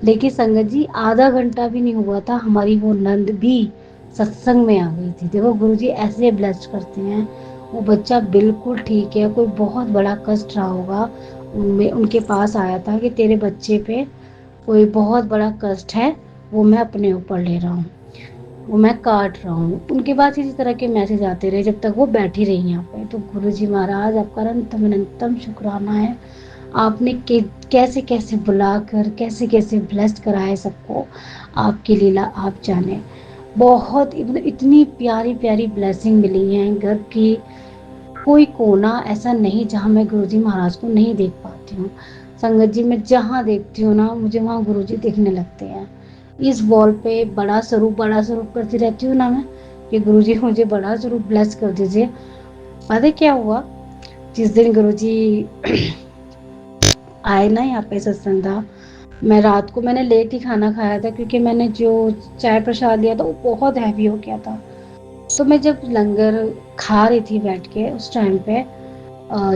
लेकिन संगत जी, आधा घंटा भी नहीं हुआ था, हमारी वो नंद भी सत्संग में आ गई थी। देखो गुरुजी ऐसे ब्लेस्ड करते हैं। वो बच्चा बिल्कुल ठीक है, कोई बहुत बड़ा कष्ट रहा होगा उनमें, उनके पास आया था कि तेरे बच्चे पे कोई बहुत बड़ा कष्ट है, वो मैं अपने ऊपर ले रहा हूँ, वो मैं काट रहा हूँ। उनके पास इसी तरह के मैसेज आते रहे जब तक वो बैठी रही यहाँ पे। तो गुरुजी महाराज आपका अनंतम अनंतम शुक्राना है। आपने कैसे कैसे बुलाकर कैसे कैसे ब्लेस्ड कराए सबको, आपकी लीला आप जाने। बहुत इतनी प्यारी प्यारी ब्लेसिंग मिली है घर की। कोई कोना ऐसा नहीं जहाँ मैं गुरुजी महाराज को नहीं देख पाती हूँ। संगत जी, मैं जहाँ देखती हूँ ना, मुझे वहाँ गुरुजी दिखने लगते हैं। इस वॉल पे बड़ा स्वरूप करती रहती हूँ ना मैं, कि गुरुजी मुझे बड़ा स्वरूप ब्लेस कर दीजिए। पता है क्या हुआ, जिस दिन गुरुजी आए ना यहाँ पे सत्संग था, मैं रात को मैंने लेट ही खाना खाया था क्योंकि मैंने जो चाय प्रसाद लिया था वो बहुत हैवी हो गया था। तो मैं जब लंगर खा रही थी बैठ के उस टाइम पे,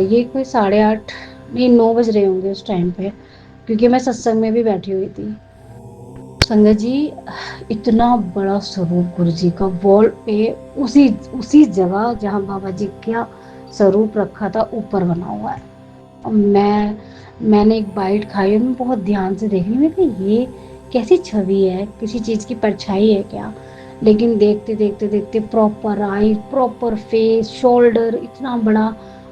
ये कोई 8:30 नहीं 9 बज रहे होंगे उस टाइम पे, क्योंकि मैं सत्संग में भी बैठी हुई थी। संगत जी, इतना बड़ा स्वरूप गुरु जी का वॉल पे, उसी उसी जगह जहाँ बाबा जी का स्वरूप रखा था ऊपर बना हुआ है। और मैंने एक बाइट खाई और मैं बहुत ध्यान से देख रही, मैं कहा ये कैसी छवि है, किसी चीज़ की परछाई है क्या। लेकिन देखते देखते देखते प्रॉपर आई, प्रॉपर फेस, शोल्डर इतना बड़ा,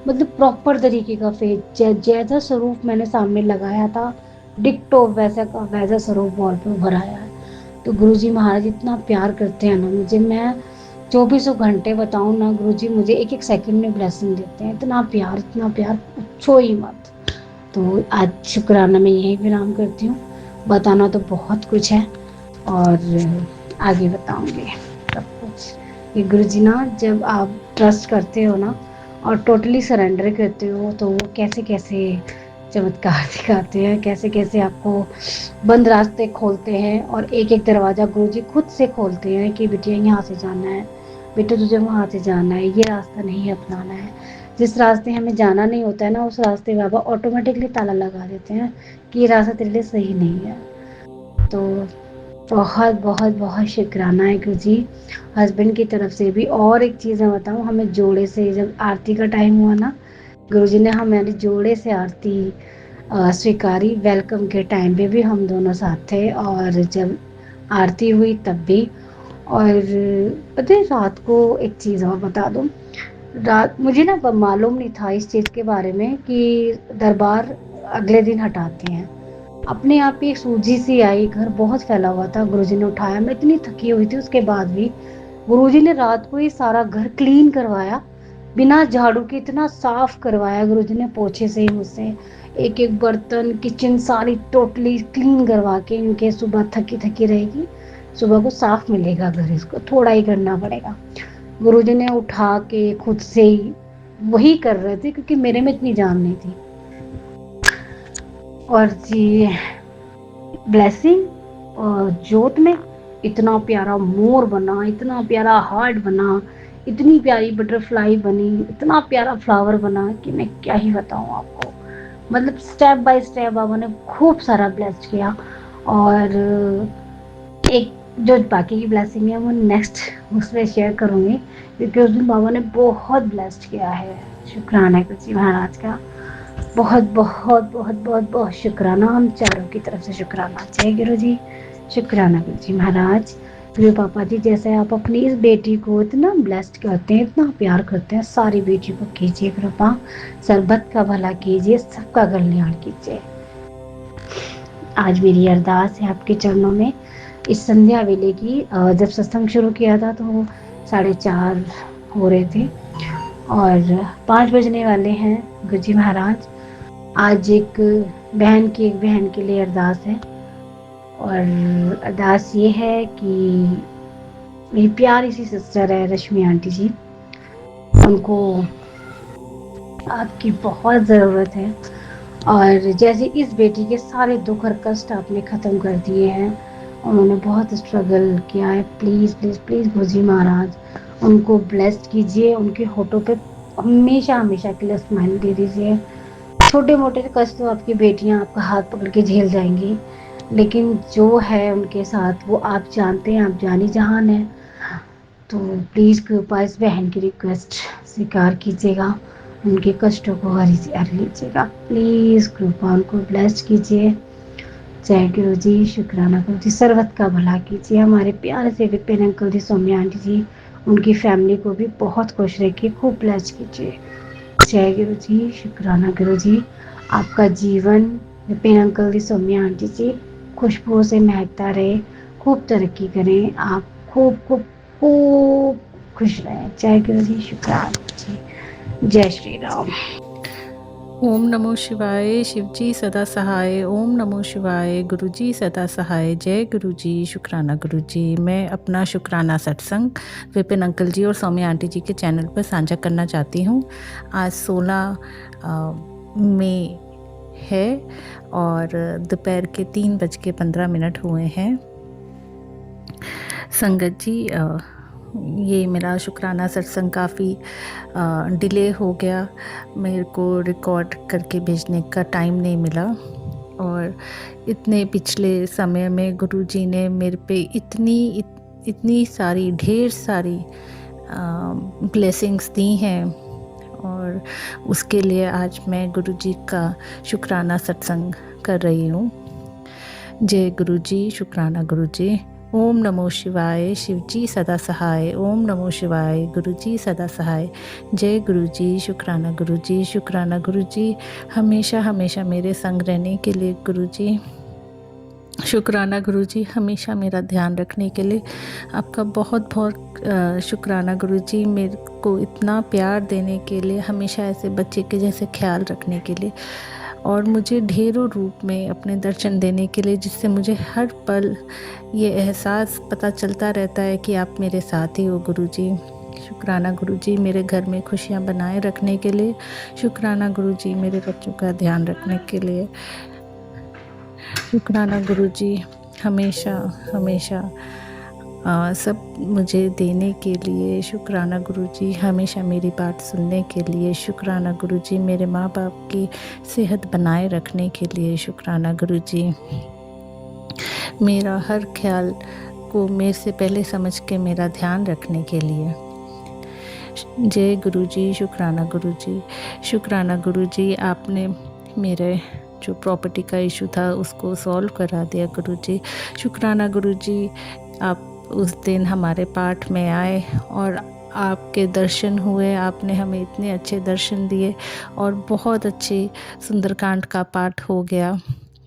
मतलब प्रॉपर तरीके का फेस, जैसा स्वरूप मैंने सामने लगाया था डिक्टो वैसा का वैसा स्वरूप वॉल पे उभर आया है। तो गुरुजी महाराज इतना प्यार करते हैं ना मुझे, मैं 24 घंटे बताऊँ ना, गुरुजी मुझे एक एक सेकंड में ब्लेसिंग देते हैं। इतना प्यार पूछो ही मत। तो आज शुक्राना मैं यही विराम करती हूँ। बताना तो बहुत कुछ है और आगे बताऊंगी सब कुछ। ये गुरुजी ना, जब आप ट्रस्ट करते हो ना और टोटली सरेंडर करते हो, तो वो कैसे कैसे चमत्कार दिखाते हैं, कैसे कैसे आपको बंद रास्ते खोलते हैं और एक एक दरवाज़ा गुरुजी खुद से खोलते हैं कि बेटिया यहाँ से जाना है, बेटा तुझे वहाँ से जाना है, ये रास्ता नहीं अपनाना है। जिस रास्ते हमें जाना नहीं होता है ना, उस रास्ते बाबा ऑटोमेटिकली ताला लगा देते हैं कि ये रास्ता तेरे लिए सही नहीं है। तो बहुत बहुत बहुत शुक्राना है गुरुजी हस्बैंड की तरफ से भी। और एक चीज़ मैं बताऊँ, हमें जोड़े से जब आरती का टाइम हुआ ना, गुरुजी ने हमारे जोड़े से आरती स्वीकारी। वेलकम के टाइम पे भी हम दोनों साथ थे और जब आरती हुई तब भी। और पता है, रात को एक चीज़ और बता दूँ, रात मुझे ना मालूम नहीं था इस चीज़ के बारे में कि दरबार अगले दिन हटाते हैं। अपने आप ही एक सूजी सी आई, घर बहुत फैला हुआ था, गुरुजी ने उठाया, मैं इतनी थकी हुई थी उसके बाद भी, गुरुजी ने रात को ही सारा घर क्लीन करवाया, बिना झाड़ू के इतना साफ करवाया गुरुजी ने, पोछे से ही मुझसे एक एक बर्तन किचन सारी टोटली क्लीन करवा के, इनके सुबह थकी थकी रहेगी, सुबह को साफ मिलेगा घर, इसको थोड़ा ही करना पड़ेगा। गुरुजी ने उठा के खुद से ही वही कर रहे थे, क्योंकि मेरे में इतनी जान नहीं थी। और जी ब्लेसिंग और जोत में इतना प्यारा मोर बना, इतना प्यारा हार्ट बना, इतनी प्यारी बटरफ्लाई बनी, इतना प्यारा फ्लावर बना कि मैं क्या ही बताऊं आपको। मतलब स्टेप बाय स्टेप बाबा ने खूब सारा ब्लेस्ड किया। और एक जो बाकी की ब्लेसिंग है वो नेक्स्ट उसमें शेयर करूंगी, क्योंकि उस दिन बाबा ने बहुत ब्लेस्ड किया है। शुक्राना गुरुजी महाराज का, बहुत बहुत बहुत बहुत बहुत शुक्राना, हम चारों की तरफ से शुक्राना। जय गुरुजी, शुक्राना गुरुजी महाराज। गुरु पापा जी, जैसे आप अपनी इस बेटी को इतना ब्लेस्ड करते हैं, इतना प्यार करते हैं, सारी बेटी को कीजिए कृपा, सरबत का भला कीजिए, सबका कल्याण कीजिए। आज मेरी अरदास है आपके चरणों में। इस संध्या वेले की जब सत्संग शुरू किया था तो 4:30 हो रहे थे और 5 बजने वाले हैं। गुरुजी महाराज, आज एक बहन के लिए अरदास है, और अरदास ये है कि मेरी प्यारी सी सिस्टर है रश्मि आंटी जी, उनको आपकी बहुत ज़रूरत है। और जैसे इस बेटी के सारे दुख और कष्ट आपने ख़त्म कर दिए हैं, उन्होंने बहुत स्ट्रगल किया है, प्लीज़ प्लीज़ प्लीज़ गुरुजी महाराज उनको ब्लेस्ड कीजिए, उनके होठों पे हमेशा हमेशा के लिए स्माइल दे दीजिए। छोटे मोटे कष्ट तो आपकी बेटियां आपका हाथ पकड़ के झेल जाएंगी, लेकिन जो है उनके साथ वो आप जानते हैं, आप जानी जहान है। तो प्लीज़ कृपा इस बहन की रिक्वेस्ट स्वीकार कीजिएगा, उनके कष्टों को हर लीजिएगा, प्लीज़ कृपा उनको ब्लेस्ड कीजिए। जय गुरु जी, शुक्राना गुरु जी, सर्वत का भला कीजिए। हमारे प्यारे से विपिन अंकल जी, सौम्या आंटी जी, उनकी फैमिली को भी बहुत खुश रखिए, खूब ब्लेस्ड कीजिए। जय गुरु जी, शुक्राना गुरु जी। आपका जीवन विपिन अंकल जी, सौम्या आंटी जी खुशबू से महकता रहे, खूब तरक्की करें, आप खूब खूब खूब खुश रहें। जय गुरु जी, शुक्राना जी। जय श्री राम। ओम नमो शिवाय। शिवजी सदा सहाय। ओम नमो शिवाय। गुरुजी सदा सहाय। जय गुरुजी, शुक्राना गुरुजी। मैं अपना शुक्राना सत्संग विपिन अंकल जी और सौम्या आंटी जी के चैनल पर साझा करना चाहती हूँ। आज 16 मई है और दोपहर के 3:15 हुए हैं। संगत जी, ये मेरा शुक्राना सत्संग काफ़ी डिले हो गया, मेरे को रिकॉर्ड करके भेजने का टाइम नहीं मिला, और इतने पिछले समय में गुरुजी ने मेरे पे इतनी सारी ढेर सारी ब्लेसिंग्स दी हैं, और उसके लिए आज मैं गुरुजी का शुक्राना सत्संग कर रही हूँ। जय गुरुजी, शुक्राना गुरुजी। ओम नमो शिवाय। शिवजी सदा सहाय। ओम नमो शिवाय। गुरुजी सदा सहाय। जय गुरुजी, शुक्राना गुरुजी, शुक्राना गुरुजी। हमेशा हमेशा मेरे संग रहने के लिए गुरुजी, शुक्राना गुरुजी। हमेशा मेरा ध्यान रखने के लिए आपका बहुत बहुत शुक्राना गुरुजी। मेरे को इतना प्यार देने के लिए, हमेशा ऐसे बच्चे के जैसे ख्याल रखने के लिए, और मुझे ढेरों रूप में अपने दर्शन देने के लिए, जिससे मुझे हर पल ये एहसास पता चलता रहता है कि आप मेरे साथ ही हो गुरुजी। शुक्राना गुरुजी, मेरे घर में खुशियाँ बनाए रखने के लिए। शुक्राना गुरुजी, मेरे बच्चों का ध्यान रखने के लिए। शुक्राना गुरुजी, हमेशा हमेशा सब मुझे देने के लिए। शुक्राना गुरुजी, हमेशा मेरी बात सुनने के लिए। शुक्राना गुरुजी, मेरे माँ बाप की सेहत बनाए रखने के लिए। शुक्राना गुरुजी, मेरा हर ख्याल को मेरे से पहले समझ के मेरा ध्यान रखने के लिए। जय गुरुजी, शुक्राना गुरुजी। शुक्राना गुरुजी, आपने मेरे जो प्रॉपर्टी का इशू था उसको सॉल्व करा दिया गुरुजी। शुक्राना गुरुजी, आप उस दिन हमारे पाठ में आए और आपके दर्शन हुए, आपने हमें इतने अच्छे दर्शन दिए, और बहुत अच्छी सुंदरकांड का पाठ हो गया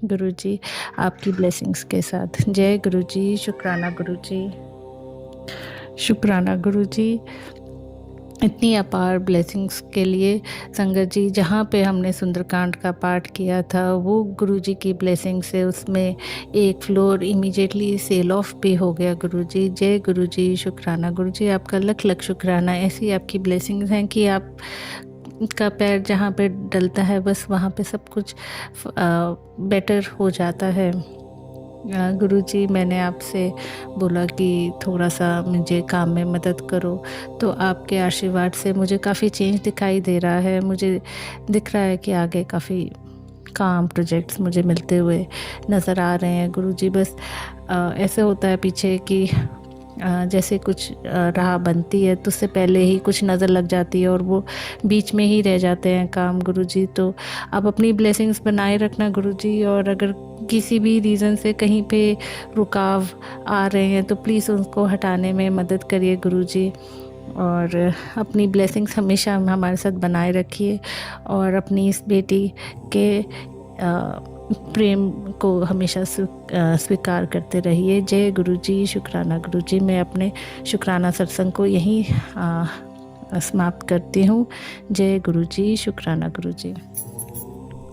गुरुजी आपकी ब्लेसिंग्स के साथ। जय गुरुजी, शुक्राना गुरुजी। शुक्राना गुरुजी, इतनी अपार ब्लेसिंग्स के लिए। संगत जी, जहाँ पे हमने सुंदरकांड का पाठ किया था वो गुरुजी की ब्लेसिंग से उसमें एक फ्लोर इमीडिएटली सेल ऑफ भी हो गया। गुरुजी, जय गुरुजी, शुक्राना गुरुजी, आपका लख लख शुक्राना। ऐसी आपकी ब्लेसिंग्स हैं कि आप का पैर जहाँ पे डलता है बस वहाँ पे सब कुछ बेटर हो जाता है। गुरुजी, मैंने आपसे बोला कि थोड़ा सा मुझे काम में मदद करो, तो आपके आशीर्वाद से मुझे काफ़ी चेंज दिखाई दे रहा है। मुझे दिख रहा है कि आगे काफ़ी काम प्रोजेक्ट्स मुझे मिलते हुए नज़र आ रहे हैं। गुरुजी, बस ऐसे होता है पीछे कि जैसे कुछ राह बनती है तो उससे पहले ही कुछ नज़र लग जाती है और वो बीच में ही रह जाते हैं काम। गुरुजी, तो आप अपनी ब्लेसिंग्स बनाए रखना गुरुजी, और अगर किसी भी रीज़न से कहीं पे रुकाव आ रहे हैं तो प्लीज़ उसको हटाने में मदद करिए गुरुजी, और अपनी ब्लेसिंग्स हमेशा हमारे साथ बनाए रखिए, और अपनी इस बेटी के प्रेम को हमेशा स्वीकार करते रहिए। जय गुरुजी, शुक्राना गुरुजी। मैं अपने शुक्राना सत्संग को यहीं समाप्त करती हूँ। जय गुरुजी, शुक्राना गुरुजी।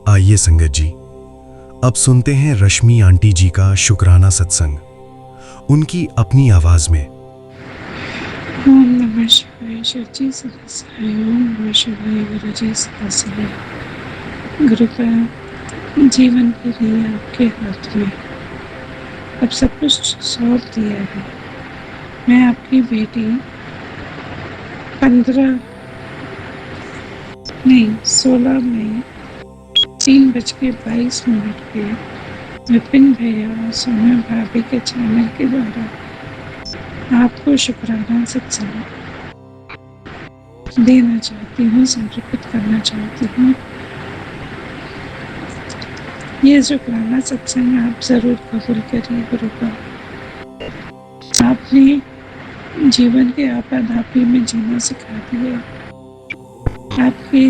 आइए संगत जी, अब सुनते हैं रश्मि आंटी जी का शुक्राना सत्संग, उनकी अपनी आवाज में। ओम नमः शिवाय, शिव जी सदाशिवाय। ओम नमः शिवाय, गुरु जी सदाशिवाय। गुरु का जीवन के लिए आपके हाथ में अब सब कुछ सौंप दिया है। मैं आपकी बेटी 16 मई 3:22 पे विपिन भैया और सोना भाभी के चैनल के द्वारा आपको शुक्राना सत्संग देना चाहती हूँ, समर्पित करना चाहती हूँ। ये शुक्राना सत्संग आप जरूर कबूल करिए। गुरु का आपने जीवन के आपाधापी में जीना सिखा दिया। आपके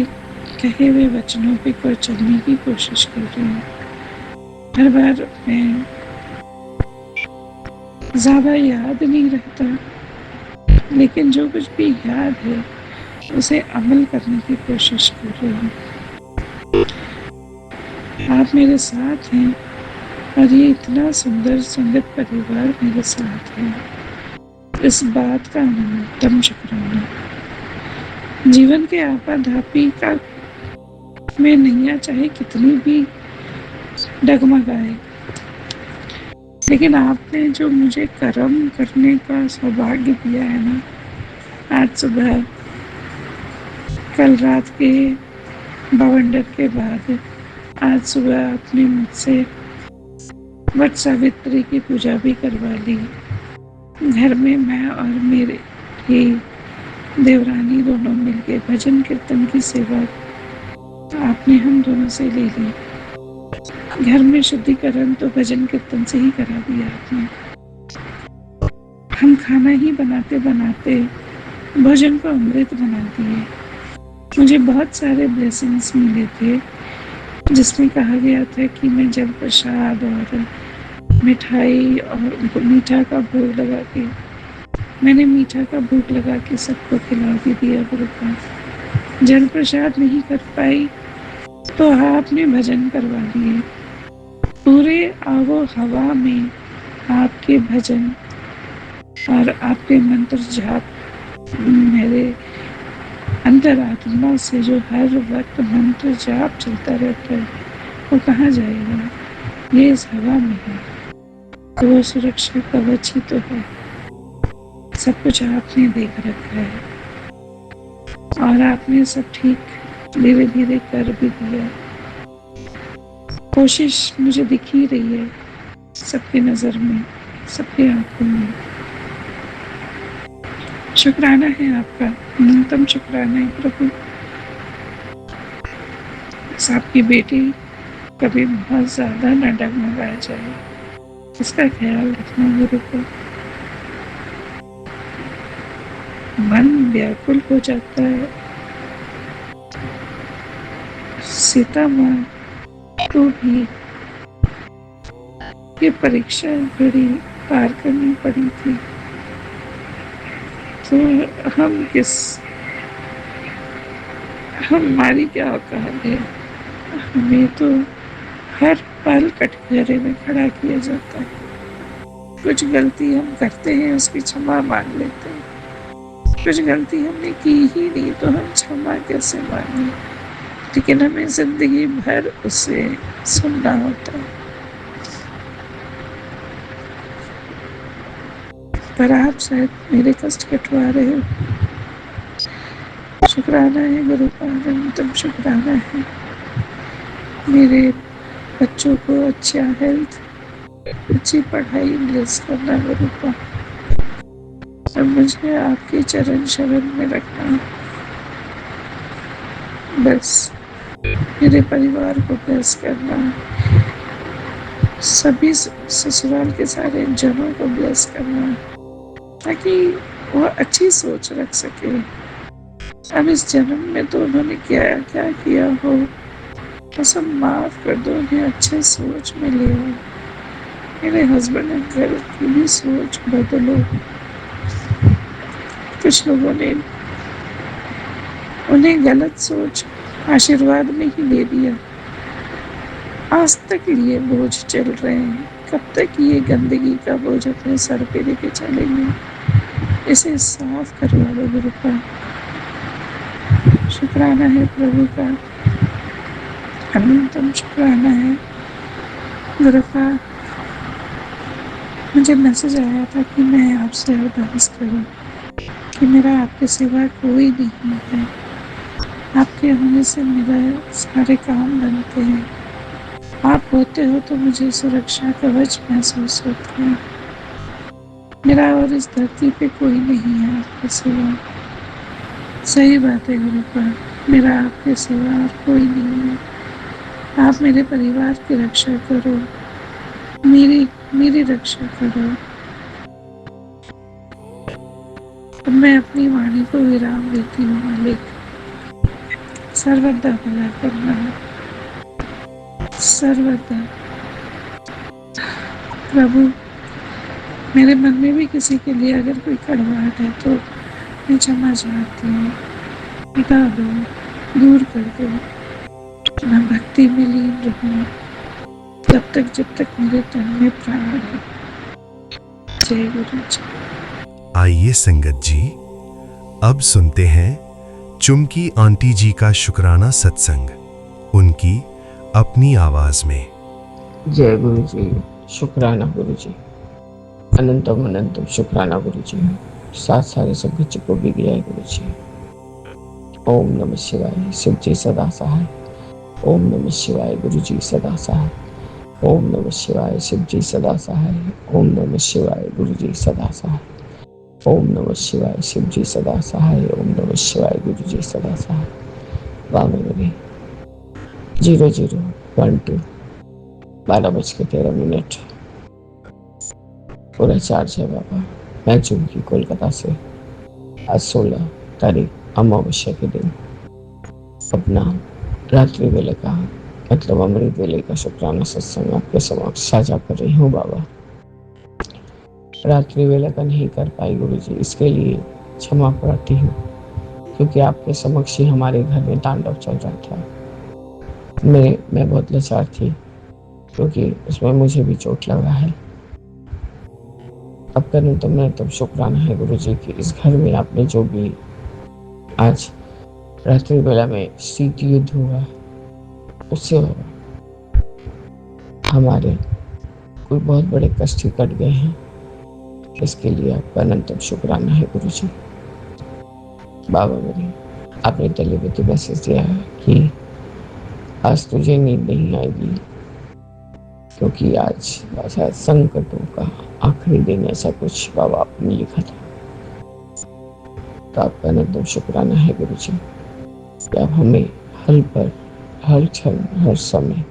कहे हुए वचनों पे कोई चलने की कोशिश कर रही हूँ। हर बार मैं ज्यादा याद नहीं रहता, लेकिन जो कुछ भी याद है उसे अमल करने की कोशिश कर रही हूँ। आप मेरे साथ हैं और ये इतना सुंदर संगत परिवार मेरे साथ है, इस बात का अनंतम शुक्राना। जीवन के आपाधापी का में नैया चाहे कितनी भी डगमगाए, लेकिन आपने जो मुझे कर्म करने का सौभाग्य दिया है ना, आज सुबह कल रात के बवंडर के बाद आज सुबह आपने मुझसे वट सावित्री की पूजा भी करवा ली। घर में मैं और मेरे ही देवरानी दोनों मिलके भजन कीर्तन की सेवा आपने हम दोनों से ले ली। घर में शुद्धिकरण तो भजन कीर्तन से ही करा दिया आपने। हम खाना ही बनाते बनाते भोजन को अमृत बना दिए। मुझे बहुत सारे ब्लेसिंग्स मिले थे, जिसमें कहा गया था कि मैं जल प्रसाद और मिठाई और मीठा का भोग लगा के, मैंने मीठा का भोग लगा के सबको खिला भी दिया। गुरु का जल प्रसाद नहीं कर पाई तो आपने भजन करवा दिए। पूरे आवो हवा में आपके भजन और आपके मंत्र जाप मेरे अंतरात्मा से जो हर वक्त मंत्र जाप चलता रहता है, वो कहाँ जाएगा? ये इस हवा में है, तो वो सुरक्षा कवच ही तो है। सब कुछ आपने देख रखा है और आपने सब ठीक धीरे धीरे कर भी दिया। कोशिश मुझे दिख ही रही है सबकी नजर में, सबकी आंखों में। शुक्राना है आपका, न्यूनतम शुक्राना है प्रभु। आपकी बेटी कभी बहुत ज्यादा न डगमगाया जाए, इसका ख्याल रखना गुरु को। मन व्याकुल हो जाता है। सीता माँ को भी ये परीक्षा बड़ी पार करनी पड़ी थी। तो हमारी क्या औकात है। हमें तो हर पल कटघरे में खड़ा किया जाता है। कुछ गलती हम करते हैं, उसकी क्षमा मांग लेते हैं। कुछ गलती हमने की ही नहीं तो हम क्षमा कैसे मांगे, लेकिन हमें जिंदगी भर उसे सुनना होता है। पर आप शायद मेरे कष्ट कटवा रहे हो। शुक्राना है गुरु का, अनंतम शुक्राना है। मेरे बच्चों को अच्छा हेल्थ, अच्छी पढ़ाई ब्लेस करना गुरु का, और मुझे आपके चरण शरण में रखना। बस मेरे परिवार को ब्लेस करना, सभी ससुराल के सारे जनों को ब्लेस करना, ताकि वो अच्छी सोच रख सके। अब इस जन्म में तो उन्होंने क्या क्या किया हो, तो सब माफ कर दो, उन्हें अच्छे सोच में ले आओ। मेरे हस्बैंड एंड गर्ल की भी सोच बदलो। कुछ लोगों ने उन्हें गलत सोच आशीर्वाद में ही दे दिया। आज तक लिए बोझ चल रहे हैं, कब तक ये गंदगी का बोझ अपने सर पे लेके चलेंगे। इसे साफ करवा दो गुरु का। शुक्राना है प्रभु का, अनंतम शुक्राना है गुरु का। मुझे मैसेज आया था कि मैं आपसे अरदास करूं कि मेरा आपके सिवा कोई नहीं है। आपके होने से मेरे सारे काम बनते हैं। आप होते हो तो मुझे सुरक्षा कवच महसूस होता है। मेरा और इस धरती पे कोई नहीं है आपके सिवा। सही बात है गुरु का, मेरा आपके सिवा और कोई नहीं है। आप मेरे परिवार की रक्षा करो, मेरी रक्षा करो। अब मैं अपनी वाणी को विराम देती हूँ मालिक। सर्वदा भला करना, सर्वदा। प्रभु, मेरे मन में भी किसी के लिए अगर कोई कड़वाहट है तो मैं क्षमा चाहती हूँ। मिटा दो, दूर कर दो। मैं भक्ति में लीन रहूँ जब तक मेरे तन में प्राण है। जय गुरु जी। आइए संगत जी, अब सुनते हैं चुमकी आंटी जी का शुक्राना सत्संग, उनकी अपनी आवाज में। जय गुरु जी, शुक्राना गुरु जी, अनंतम अनंतम शुक्राना गुरु जी। साथ सारे सब बच्चों को भी दिया है गुरु जी। ओम नमः शिवाय, शिव जी सदा सहाय। ओम नमः शिवाय, गुरु जी सदा सहाय। ओम नमः शिवाय, शिव जी सदा सहाय। ओम नमः शिवाय, गुरु जी सदा सहाय। ओम नमः शिवाय, शिव जी सदा सहाय। ओम नमः शिवाय, गुरु जी सदा सहाय। बाबा मेरे 0012 12:13 पूरा चार्ज है बाबा। मैं चुमकी कोलकाता से आज 16 तारीख अमावस्या के दिन अपना रात्रि वेले का मतलब अमृत वेले का शुक्राना सत्संग आपके समक्ष साझा कर रही हूँ बाबा। रात्रि वेला का नहीं कर पाई गुरु जी, इसके लिए क्षमा प्रार्थी हूँ, क्योंकि आपके समक्ष ही हमारे घर में तांडव चल रहा था। मैं बहुत लाचार थी, क्योंकि उसमें मुझे भी चोट लगा है। अब करूँ तो मैं तब शुक्राना है गुरु जी कि इस घर में आपने जो भी आज रात्रि बेला में शीत युद्ध हुआ, उससे हमारे कोई बहुत बड़े कष्ट ही कट गए हैं। इसके लिए आपका अनंतम शुक्राना है गुरु जी। बाबा मेरे, आपने टेलीविजन मैसेज दिया है कि आज तुझे नींद नहीं आएगी, क्योंकि आज शायद संकटों का आखिरी दिन, ऐसा कुछ बाबा आपने लिखा था। तो आपका अनंतम शुक्राना है गुरु जी कि आप हमें हर क्षण हर समय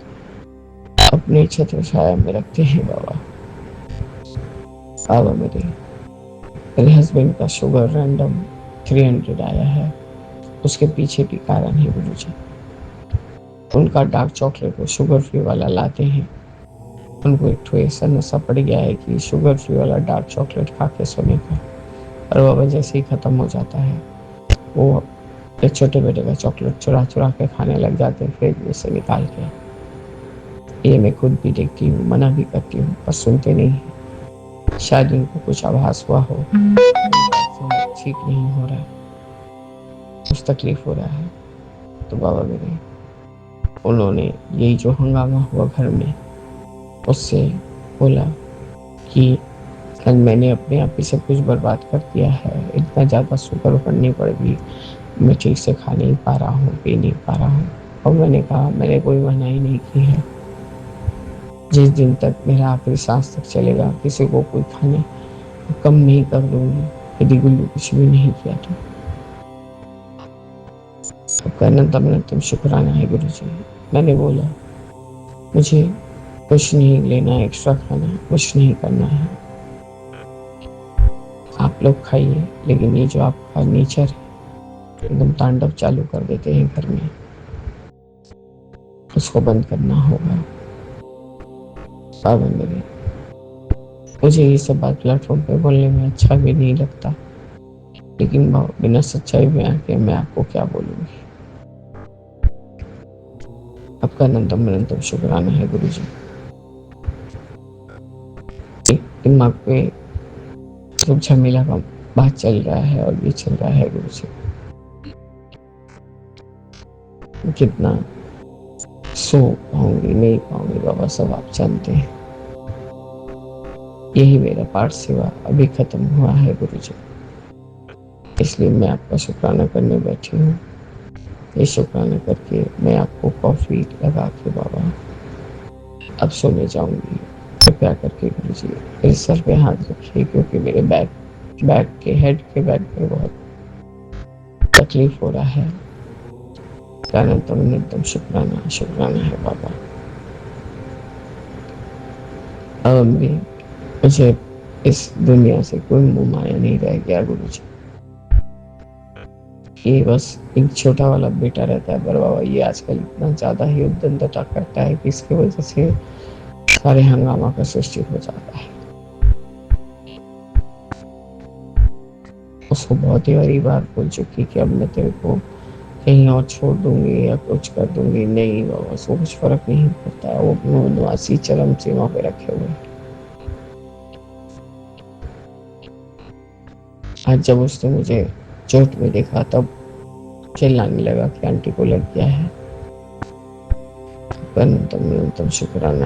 अपने छत्र छाया में रखते हैं बाबा। बाबा मेरे हस्बैंड का शुगर रैंडम 300 आया है, उसके पीछे भी कारण है गुरु जी। उनका डार्क चॉकलेट वो शुगर फ्री वाला लाते हैं, उनको एक ऐसा नशा पड़ गया है कि शुगर फ्री वाला डार्क चॉकलेट खा के सोने का, और बाबा जैसे ही ख़त्म हो जाता है वो एक छोटे बेटे का चॉकलेट चुरा चुरा के खाने लग जाते हैं फ्रिज में से निकाल के। ये मैं खुद भी देखती हूँ, मना भी करती हूँ, पर सुनते नहीं हैं। शायद उनको कुछ आभास हुआ हो ठीक नहीं हो रहा है, कुछ तकलीफ हो रहा है। तो बाबा मेरे उन्होंने यही जो हंगामा हुआ घर में उससे बोला कि कल मैंने अपने आप ही सब कुछ बर्बाद कर दिया है, इतना ज़्यादा शुगर करनी पड़ेगी, मैं ठीक से खा नहीं पा रहा हूँ, पी नहीं पा रहा हूँ। और मैंने कहा मैंने कोई मनाही नहीं की है, जिस दिन तक मेरा आखिरी सांस तक चलेगा किसी को कोई खाने कम नहीं कर दूंगी, यदि गुल्लू कुछ भी नहीं किया तो। सबका अनंतम शुक्राना है गुरु जी। मैंने बोला मुझे कुछ नहीं लेना, एक्स्ट्रा खाना कुछ नहीं करना है, आप लोग खाइए, लेकिन ये जो आपका नेचर है एकदम तांडव चालू कर देते हैं घर में, उसको बंद करना होगा। बाबा मेरे मुझे ये सब बात प्लेटफॉर्म पे बोलने में अच्छा भी नहीं लगता, लेकिन बिना सच्चाई में आके मैं आपको क्या बोलूँगी। आपका अनंतम शुक्राना है गुरु जी। दिमाग पे सब झमेला का बात चल रहा है और ये चल रहा है गुरु जी, कितना सो पाऊंगी नहीं पाऊंगी बाबा सब आप जानते हैं। यही मेरा पाठ सेवा अभी खत्म हुआ है गुरु जी, इसलिए मैं आपका शुक्राना करने बैठी हूँ। ये शुक्राना करके मैं आपको कॉफी लगा के बाबा अब सोने जाऊंगी। कृपया करके गुरु जी मेरे सर पे हाथ रखिए, क्योंकि मेरे बैक के हेड के बैक में बहुत तकलीफ हो रहा है। अनंतम शुक्राना है बाबा। अब भी मुझे इस दुनिया से कोई मोह माया नहीं रह गया गुरु जी। ये बस एक छोटा वाला बेटा रहता है, पर बाबा ये आजकल इतना ज्यादा ही उद्दंडता करता है कि इसकी वजह से सारे हंगामा का सृष्टि हो जाता है। उसको बहुत ही बड़ी बार बोल चुकी कि अब मैं तेरे को कहीं और छोड़ दूंगी या कुछ कर दूंगी, नहीं बाबा उसको कुछ फर्क नहीं पड़ता है, वो बनवासी चरम सीमा पे रखे हुए हैं। आज जब उसने मुझे चोट में देखा तब चिल्लाने लगा कि आंटी को लग गया है। अनंतम शुक्राना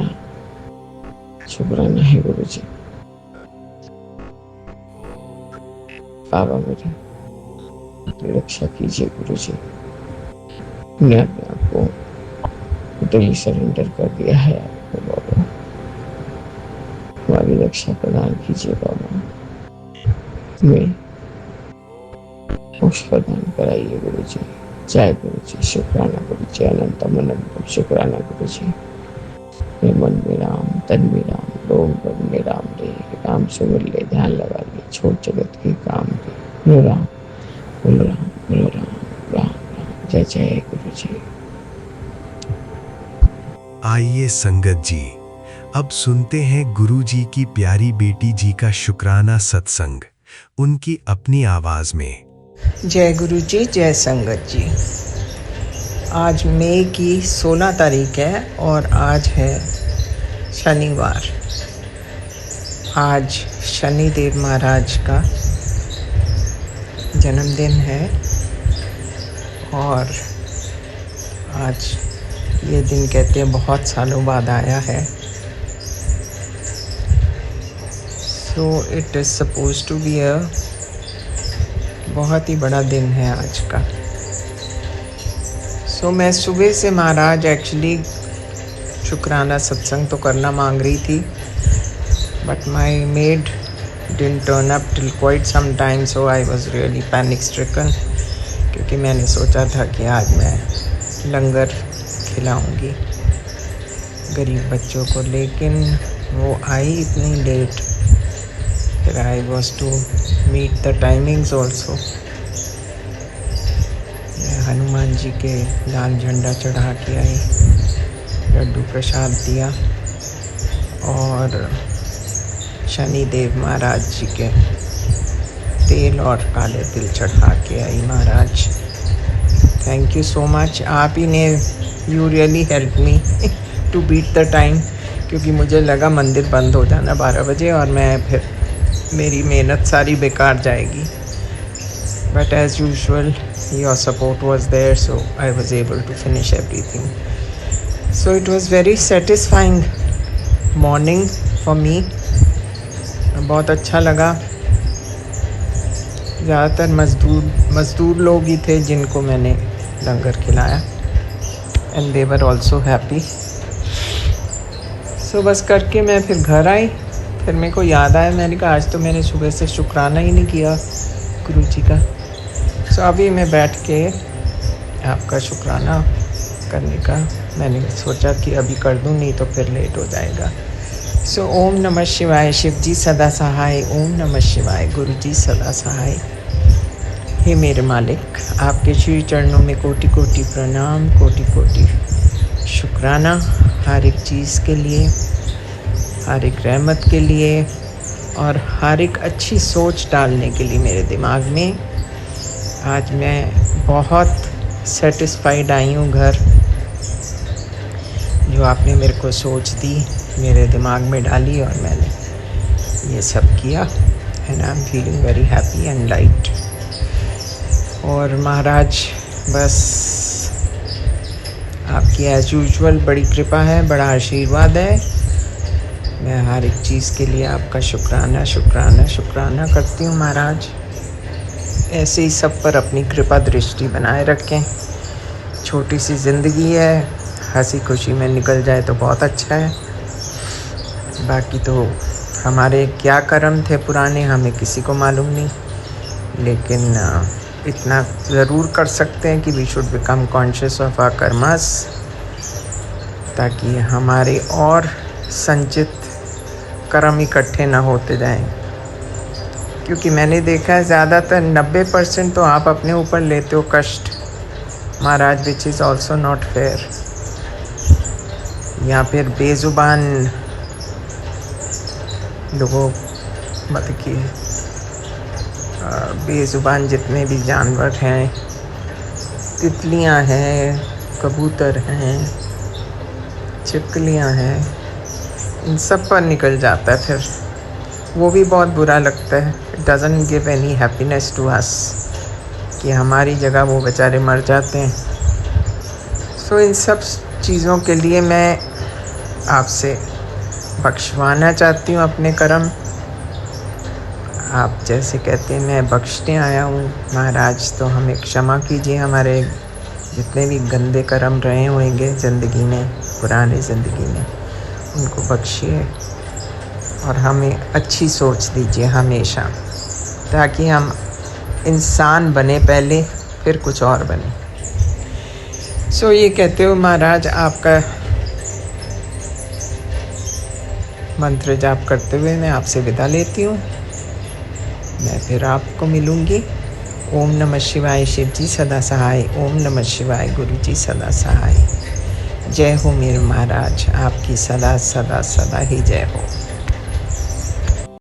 है गुरु जी। बाबा मेरे अपनी रक्षा कीजिए गुरु जी। मैं अपने आप को टोटली सरेंडर कर दिया है आपको बाबा, हमारी रक्षा प्रदान कीजिए बाबा, मैं मोक्ष प्रदान कराइए गुरु जी। जय गुरु जी। शुक्राना गुरु जी। अनंतम शुक्राना गुरु जी। मैं मन में राम, तन में राम, रोम रोम में राम रे, राम सुमिर ले, ध्यान लगा ले, छोड़ जगत के काम रे। बोलो राम बोलो राम बोलो राम राम राम। जय जय गुरु जी। आइए संगत जी, अब सुनते हैं गुरु जी की प्यारी बेटी जी का शुक्राना सत्संग, उनकी अपनी आवाज में। जय गुरु जी, जय संगत जी। आज मई की 16 तारीख है और आज है शनिवार। आज शनिदेव महाराज का जन्मदिन है और आज ये दिन कहते हैं बहुत सालों बाद आया है। So it is suppose to be a बहुत ही बड़ा दिन है आज का। सो मैं सुबह से महाराज एक्चुअली शुक्राना सत्संग तो करना मांग रही थी, but my maid didn't turn up till quite some time, so I was really panic stricken, क्योंकि मैंने सोचा था कि आज मैं लंगर खिलाऊंगी गरीब बच्चों को, लेकिन वो आई इतनी लेट। फिर I was to meet the timings also. मैं हनुमान जी के लाल झंडा चढ़ा के आई, लड्डू प्रसाद दिया और शनिदेव महाराज जी के तेल और काले तिल चढ़ा के आई महाराज। Thank you so much. आप ही ने you really help me to beat the time, क्योंकि मुझे लगा मंदिर बंद हो जाना 12 बजे और मैं फिर मेरी मेहनत सारी बेकार जाएगी। But as usual your support was there, so I was able to finish everything. So it was very satisfying morning for me. बहुत अच्छा लगा। ज़्यादातर मज़दूर लोग ही थे जिनको मैंने लंगर खिलाया, and they were also happy. So बस करके मैं फिर घर आई। फिर मेरे को याद आया, मैंने कहा आज तो मैंने सुबह से शुक्राना ही नहीं किया गुरु जी का। सो अभी मैं बैठ के आपका शुक्राना करने का मैंने सोचा कि अभी कर दूं, नहीं तो फिर लेट हो जाएगा। सो ओम नमः शिवाय। शिव जी सदा सहाय। ओम नमः शिवाय। गुरु जी सदा सहाय। हे मेरे मालिक, आपके श्री चरणों में कोटि कोटि प्रणाम, कोटि कोटि शुक्राना हर एक चीज़ के लिए, हर एक रहमत के लिए और हर एक अच्छी सोच डालने के लिए मेरे दिमाग में। आज मैं बहुत सेटिस्फाइड आई हूँ घर, जो आपने मेरे को सोच दी, मेरे दिमाग में डाली और मैंने ये सब किया, and I am feeling very happy and light. और महाराज बस आपकी एज यूजुअल बड़ी कृपा है, बड़ा आशीर्वाद है। मैं हर एक चीज़ के लिए आपका शुक्राना शुक्राना शुक्राना करती हूँ महाराज। ऐसे ही सब पर अपनी कृपा दृष्टि बनाए रखें। छोटी सी ज़िंदगी है, हंसी खुशी में निकल जाए तो बहुत अच्छा है। बाकी तो हमारे क्या कर्म थे पुराने, हमें किसी को मालूम नहीं, लेकिन इतना ज़रूर कर सकते हैं कि we should become conscious of our karmas, ताकि हमारे और संचित कर्म इकट्ठे ना होते जाएं। क्योंकि मैंने देखा है ज़्यादातर 90% तो आप अपने ऊपर लेते हो कष्ट महाराज, which is also not fair. या फिर बेज़ुबान लोगों, मतलब कि बेज़ुबान जितने भी जानवर हैं, तितलियां हैं, कबूतर हैं, छिपकलियां हैं, इन सब पर निकल जाता है, फिर वो भी बहुत बुरा लगता है। It doesn't give any happiness to us कि हमारी जगह वो बेचारे मर जाते हैं। सो इन सब चीज़ों के लिए मैं आपसे बख्शवाना चाहती हूँ अपने कर्म। आप जैसे कहते हैं मैं बख्शने आया हूँ महाराज, तो हमें क्षमा कीजिए, हमारे जितने भी गंदे कर्म रहे होंगे ज़िंदगी में, पुरानी ज़िंदगी में, उनको बख्शिए और हमें अच्छी सोच दीजिए हमेशा, ताकि हम इंसान बने पहले, फिर कुछ और बने। सो ये कहते हो महाराज, आपका मंत्र जाप करते हुए मैं आपसे विदा लेती हूँ। मैं फिर आपको मिलूँगी। ओम नमः शिवाय। शिव जी सदा सहाय। ओम नमः शिवाय। गुरु जी सदा सहाय। जय हो मेरे महाराज, आपकी सदा सदा सदा ही जय हो।